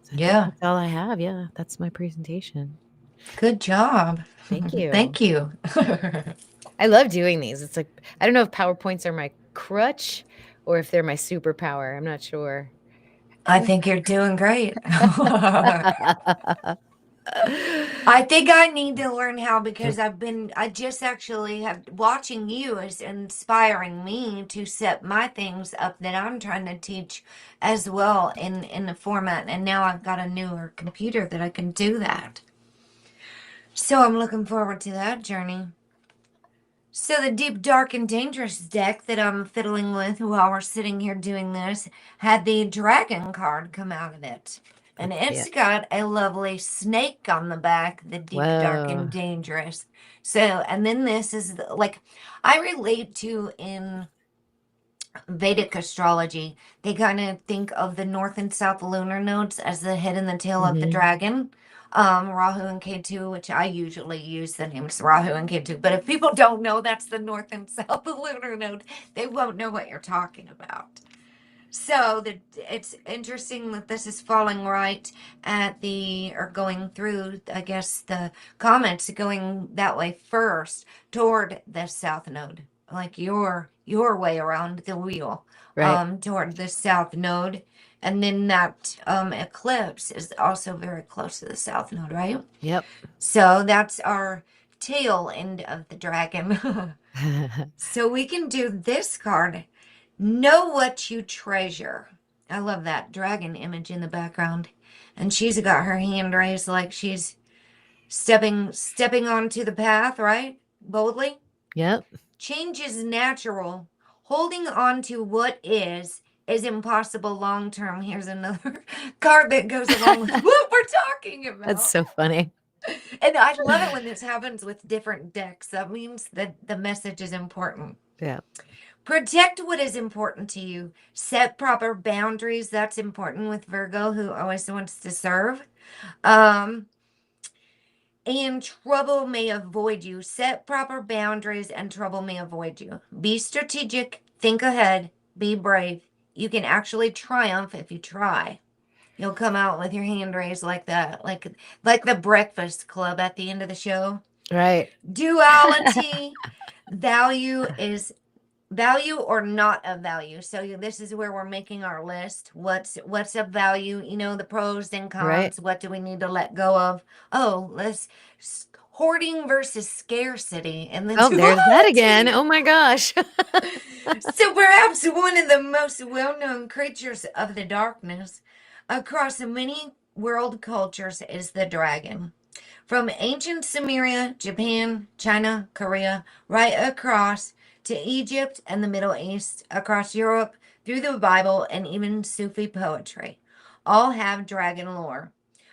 So I think Yeah. that's all I have. Yeah, that's my presentation. Good job. Thank you. Thank you. I love doing these. It's like, I don't know if PowerPoints are my crutch or if they're my superpower. I'm not sure. I think you're doing great. I think I need to learn how because I just actually have watching you is inspiring me to set my things up that I'm trying to teach as well in the format. And now I've got a newer computer that I can do that. So I'm looking forward to that journey. So the deep, dark, and dangerous deck that I'm fiddling with while we're sitting here doing this had the dragon card come out of it. And Let's see it's it. got a lovely snake on the back, the deep, dark, Whoa. and dangerous. So, and then this is like, I relate to in Vedic astrology, they kind of think of the north and south lunar nodes as the head and the tail of the Hmm. dragon. Rahu and Ketu, which I usually use the names Rahu and Ketu. But if people don't know that's the north and south lunar node, they won't know what you're talking about. So it's interesting that this is falling right at or going through, I guess, the comments going that way first toward the south node, like your way around the wheel, Right. toward the south node. And then that eclipse is also very close to the south node, right? Yep. So that's our tail end of the dragon. So we can do this card. Know what you treasure. I love that dragon image in the background. And she's got her hand raised like she's stepping onto the path, right? Boldly. Yep. Change is natural. Holding on to what is impossible long term. Here's another card that goes along with what we're talking That's about. so funny. And I love it when this happens with different decks. That means that the message is important. Yeah. Protect what is important to you. Set proper boundaries. That's important with Virgo, who always wants to serve. Um, and trouble may avoid you. Set proper boundaries, and trouble may avoid you. Be strategic. Think ahead. Be brave. You can actually triumph if you try. You'll come out with your hand raised like that, like the Breakfast Club at the end of the show. Right. Duality. Value is value or not of value. So this is where we're making our list. What's of value? The pros and Right. cons. What do we need to let go of? Oh, let's hoarding versus scarcity and the Oh, there's that again. duality. Oh my gosh. So perhaps one of the most well-known creatures of the darkness across many world cultures is the dragon. From ancient Sumeria, Japan, China, Korea, right across to Egypt and the Middle East, across Europe, through the Bible, and even Sufi poetry, all have dragon lore.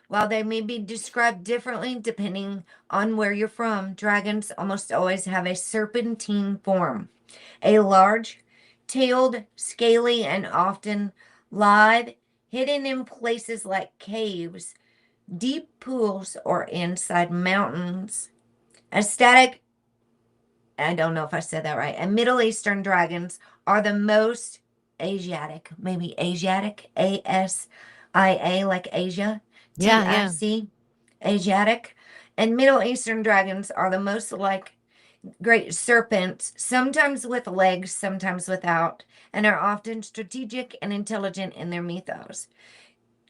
While they may be described differently depending on where you're from, dragons almost always have a serpentine form, a large, tailed, scaly, and often live, hidden in places like caves, deep pools, or inside mountains. Aesthetic, I don't know if I said that right, and Middle Eastern dragons are the most Asiatic, maybe Asiatic, ASIA, like Asia, Yeah, yeah. TIC, Asiatic. And Middle Eastern dragons are the most like great serpents, sometimes with legs, sometimes without, and are often strategic and intelligent in their mythos.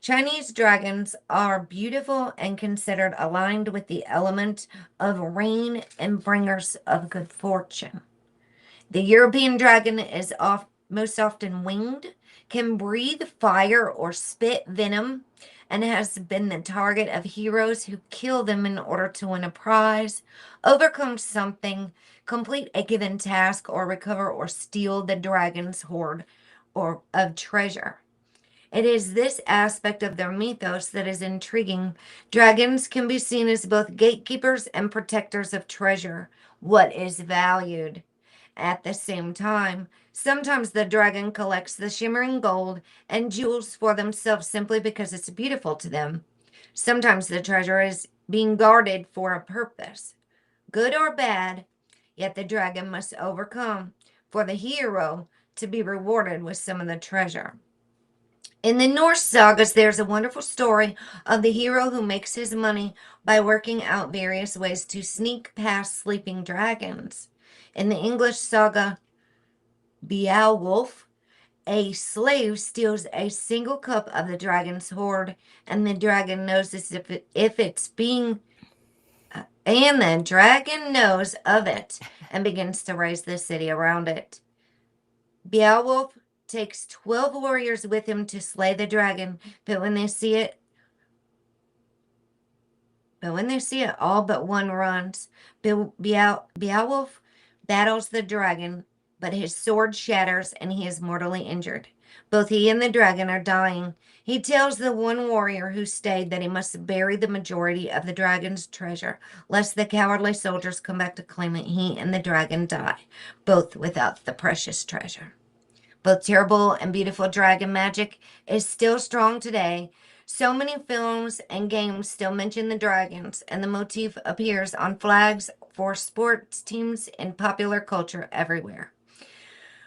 Chinese dragons are beautiful and considered aligned with the element of rain and bringers of good fortune. The European dragon is most often winged, can breathe fire or spit venom, and has been the target of heroes who kill them in order to win a prize, overcome something, complete a given task, or recover or steal the dragon's hoard or of treasure. It is this aspect of their mythos that is intriguing. Dragons can be seen as both gatekeepers and protectors of treasure, what is valued. At the same time, sometimes the dragon collects the shimmering gold and jewels for themselves simply because it's beautiful to them. Sometimes the treasure is being guarded for a purpose, good or bad, yet the dragon must overcome for the hero to be rewarded with some of the treasure. In the Norse sagas, there's a wonderful story of the hero who makes his money by working out various ways to sneak past sleeping dragons. In the English saga Beowulf, a slave steals a single cup of the dragon's hoard, and the dragon knows if it's being and the dragon knows of it and begins to raise the city around it. Beowulf takes 12 warriors with him to slay the dragon, but when they see it, all but one runs. Beowulf battles the dragon, but his sword shatters and he is mortally injured. Both he and the dragon are dying. He tells the one warrior who stayed that he must bury the majority of the dragon's treasure, lest the cowardly soldiers come back to claim it. He and the dragon die, both without the precious treasure. Both terrible and beautiful dragon magic is still strong today. So many films and games still mention the dragons, and the motif appears on flags for sports teams in popular culture everywhere.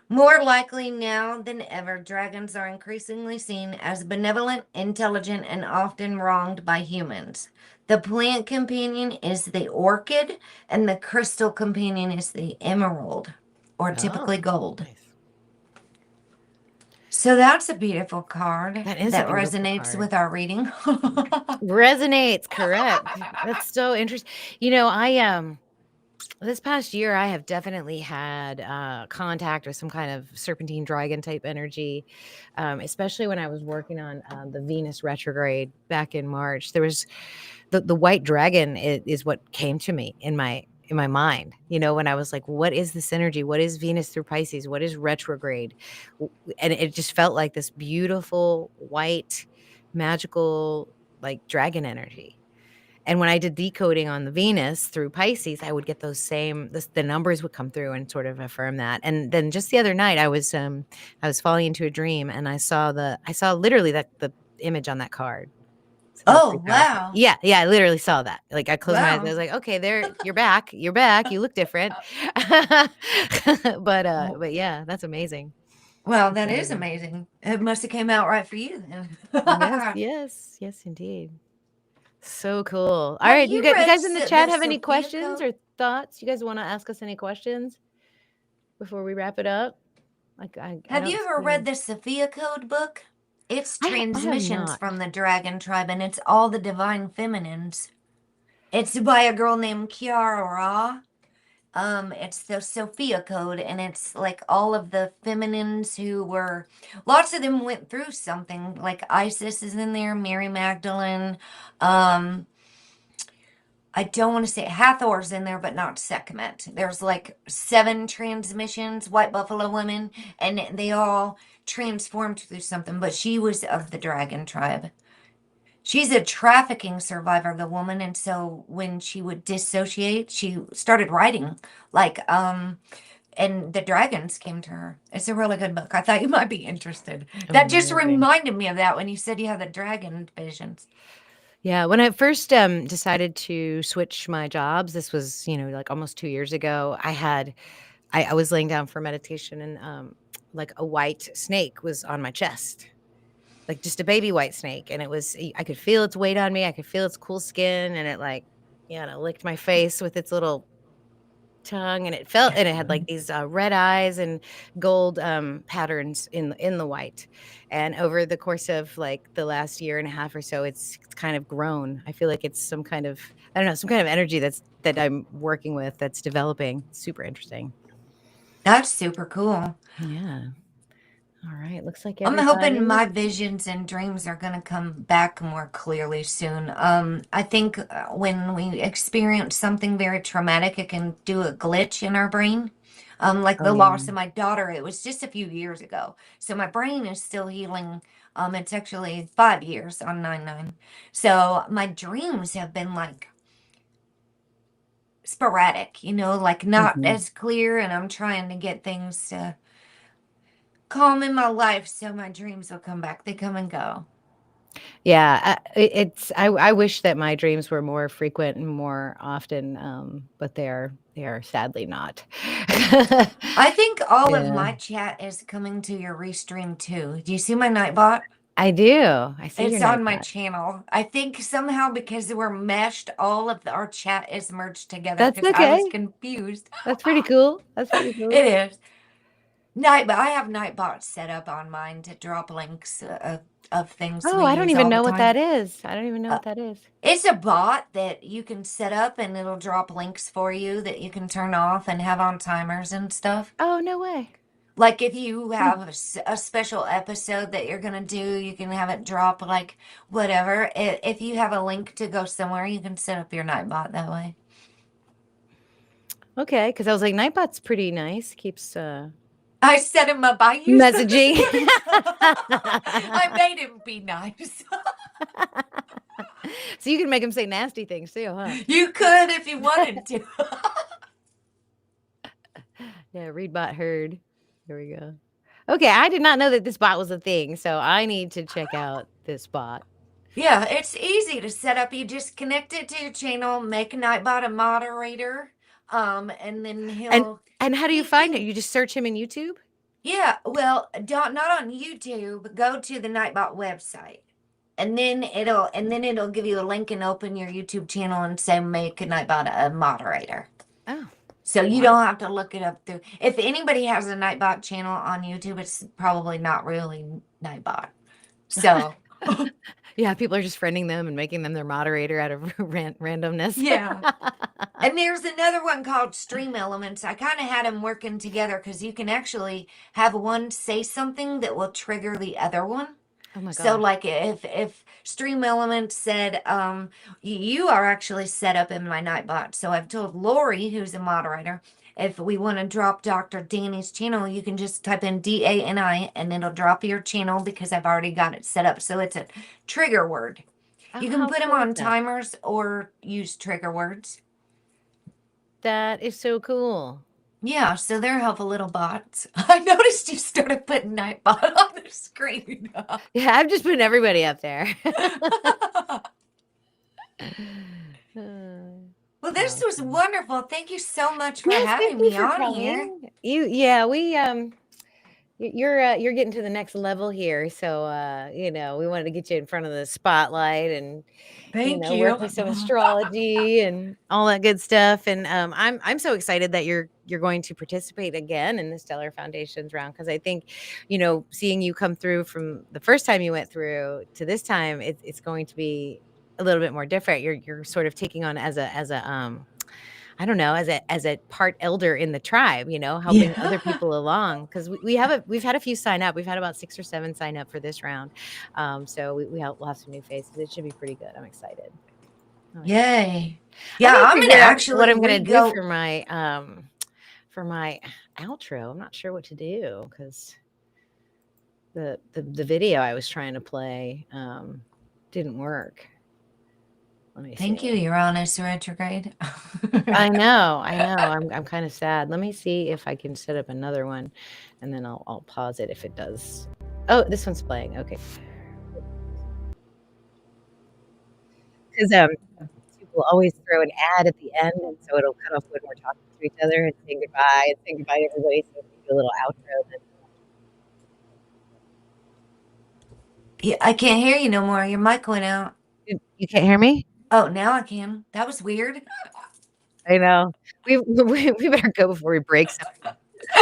More likely now than ever, dragons are increasingly seen as benevolent, intelligent, and often wronged by humans. The plant companion is the orchid, and the crystal companion is the emerald, or typically Oh, gold. nice. So that's a beautiful card That is a that beautiful resonates card. with our reading. Resonates, correct. That's so interesting. I this past year I have definitely had contact with some kind of serpentine dragon type energy, especially when I was working on the Venus retrograde back in March. There was the white dragon is what came to me in my mind, when I was like, what is this energy? What is Venus through Pisces? What is retrograde? And it just felt like this beautiful white magical like dragon energy. And when I did decoding on the Venus through Pisces, I would get those the numbers would come through and sort of affirm that. And then just the other night I was falling into a dream and I saw literally that the image on that card. So that was Oh, pretty powerful. wow. Yeah, yeah, I literally saw that. Like, I closed my eyes, I Wow. was like, "Okay, there you're back, you look different." But yeah, that's amazing. Well, That's that is amazing. amazing. It must have came out right for you then. Yes, yes, yes, indeed. So cool. Have Alright, you you read guys in the the chat have any Sophia questions Code? or thoughts? You guys wanna ask us any questions before we wrap it up? Like, I Have don't you ever see read any. the Sophia Code book? It's I have transmissions not. from the dragon tribe, and it's all the divine feminines. It's by a girl named Kiara. It's the Sophia Code, and it's like all of the feminines who were, lots of them went through something. Like Isis is in there, Mary Magdalene. Um, I don't want to say Hathor's in there, but not Sekhmet. There's like 7 transmissions, white buffalo women, and they all transformed through something. But she was of the dragon tribe. She's a trafficking survivor, the woman, and so when she would dissociate, she started writing like and the dragons came to her. It's a really good book. I thought you might be interested. That just Amazing. reminded me of that when you said you had the dragon visions. Yeah, when I first, decided to switch my jobs, this was, like, almost 2 years ago, I was laying down for meditation and, like, a white snake was on my chest, like, just a baby white snake, and I could feel its weight on me, I could feel its cool skin, and it, like, licked my face with its little tongue, and it had, like, these, red eyes and gold, patterns in the white, and over the course of, like, the last year and a half or so, it's kind of grown. I feel like it's some kind of I don't know, some kind of energy that I'm working with that's developing. Super interesting. That's super cool. Yeah. Alright, looks like I'm hoping everybody. my visions and dreams are going to come back more clearly soon. I think when we experience something very traumatic, it can do a glitch in our brain. Like Oh, the yeah. loss of my daughter, it was just a few years ago. So my brain is still healing. It's actually 5 years on 9/9. So my dreams have been like sporadic, like not Mhm. as clear. And I'm trying to get things to calm in my life so my dreams will come back. They come and go. Yeah, I wish that my dreams were more frequent and more often, but they are sadly not. I think all of Yeah. my chat is coming to your restream too. Do you see my Nightbot? I do. I see your It's on my Nightbot. channel. I think somehow because we're meshed, all of our chat is merged together That's because I was okay. confused. That's pretty cool. That's pretty It cool. is. Nightbot. I have Nightbot set up on mine to drop links of things Oh, we I don't use even all the know what time. that is. I don't even know Uh, what that is. it's a bot that you can set up and it'll drop links for you that you can turn off and have on timers and stuff. Oh, no way. Like if you Hmm. have a special episode that you're gonna do, you can have it drop like whatever. If you have a link to go somewhere, you can set up your Nightbot that way. Okay, because I was like, Nightbot's pretty nice. Keeps I set him up. I use them this messaging. morning. I made him be nice. So you can make him say nasty things too, huh? You could if you wanted to. Yeah, read bot heard. There we go. Okay, I did not know that this bot was a thing, so I need to check out this bot. Yeah, it's easy to set up. You just connect it to your channel, make a Nightbot a moderator, and then And he'll and how do you he find it? can You just search him in YouTube? yeah, well, don't not on YouTube, go to the Nightbot website. And then it'll give you a link and open your YouTube channel and say make a Nightbot a moderator. Oh, So you wow. don't have to look it up through. If anybody has a Nightbot channel on YouTube, it's probably not really Nightbot. So Yeah, people are just friending them and making them their moderator out of randomness. yeah. And there's another one called Stream Elements. I kind of had them working together because you can actually have one say something that will trigger the other one. Oh my So gosh. like if Stream Elements said, you are actually set up in my Nightbot. So I've told Lori, who's a moderator, if we want to drop Dr. Danny's channel, you can just type in DANI and it'll drop your channel because I've already got it set up. So it's a trigger word. Oh, You can how put them cool is on that? timers or use trigger words. That is so cool. Yeah, so they're helpful little bots. I noticed you started putting Nightbot on the screen. Yeah, I've just put everybody up there. Well, this was Awesome. wonderful. Thank you so much for Yes, thank having you me for on here. coming. Yeah, you're getting to the next level here, so we wanted to get you in front of the spotlight and Thank work you. with some astrology and all that good stuff. And I'm so excited that you're going to participate again in the Stellar Foundations round because I think, seeing you come through from the first time you went through to this time, it's going to be a little bit more different. You're sort of taking on as a I don't know, as a part elder in the tribe, helping other Yeah. people along because we've had a few sign up. We've had about 6 or 7 sign up for this round. So we'll have some new faces. It should be pretty good. I'm excited. I'm excited. Yay. I Yeah, need to I'm gonna figure out what actually I'm gonna do re-go. for my outro. I'm not sure what to do because the video I was trying to play didn't work. Let me Thank see. you, Uranus retrograde. I know, I know. I'm kind of sad. Let me see if I can set up another one, and then I'll pause it if it does. Oh, this one's playing. Okay, because people always throw an ad at the end, and so it'll cut off when we're talking to each other and saying goodbye to everybody. So we do a little outro. Yeah, I can't hear you no more. Your mic went out. You can't hear me? Oh, now I can. That was weird. I know. We better go before we break.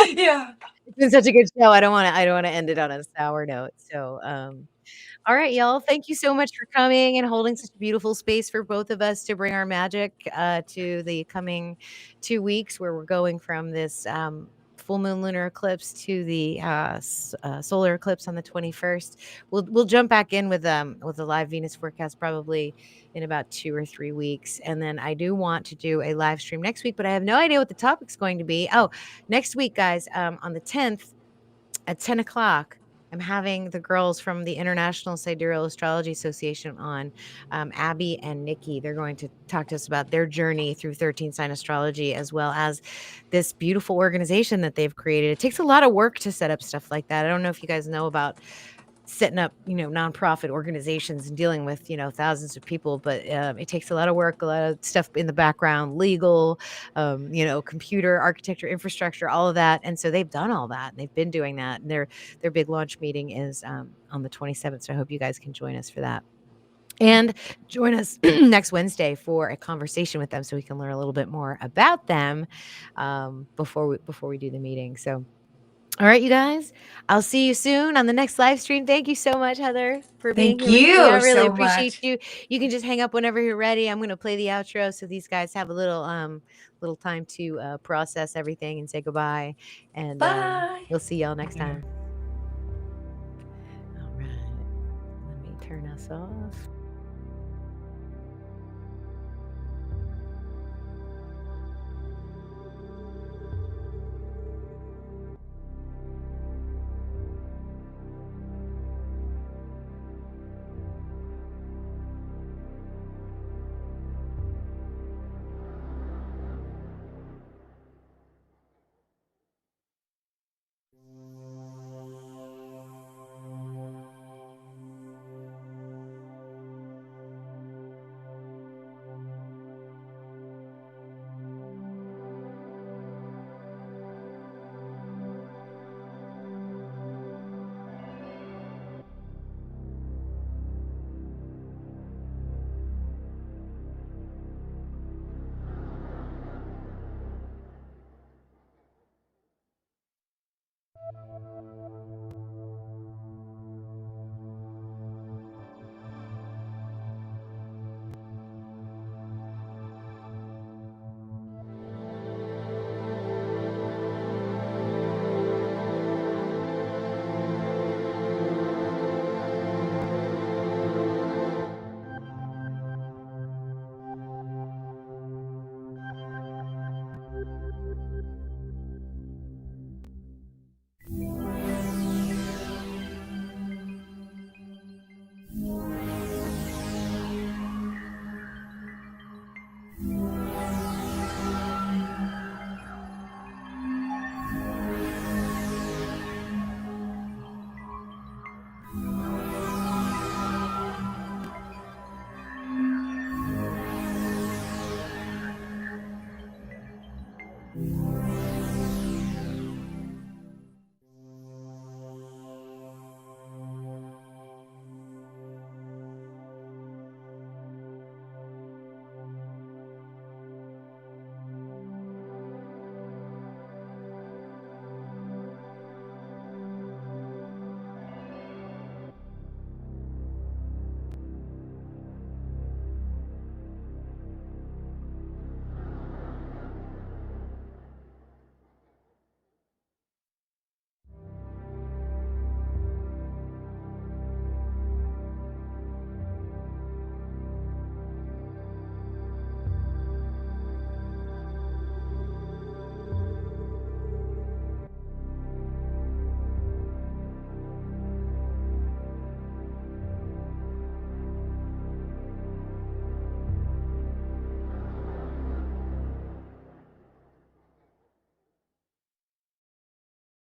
Yeah. It's been such a good show. I don't wanna end it on a sour note. So, all right, y'all. Thank you so much for coming and holding such a beautiful space for both of us to bring our magic to the coming 2 weeks where we're going from this full moon lunar eclipse to the solar eclipse on the 21st. We'll jump back in with the live Venus forecast probably in about 2 or 3 weeks. And then I do want to do a live stream next week, but I have no idea what the topic's going to be. Oh, next week, guys, on the 10th at 10 o'clock, I'm having the girls from the International Sidereal Astrology Association on, Abby and Nikki. They're going to talk to us about their journey through 13 sign astrology, as well as this beautiful organization that they've created. It takes a lot of work to set up stuff like that. I don't know if you guys know about setting up, nonprofit organizations and dealing with, thousands of people, but it takes a lot of work, a lot of stuff in the background, legal, computer architecture, infrastructure, all of that. And so they've done all that and they've been doing that. And their big launch meeting is on the 27th. So I hope you guys can join us for that. And join us next Wednesday for a conversation with them so we can learn a little bit more about them before we do the meeting. So all right, you guys. I'll see you soon on the next live stream. Thank you so much, Heather, for being Thank here with me. I you really so appreciate much. you. You can just hang up whenever you're ready. I'm going to play the outro so these guys have a little time to process everything and say goodbye. And Bye. we'll see y'all next time. All right. Let me turn us off.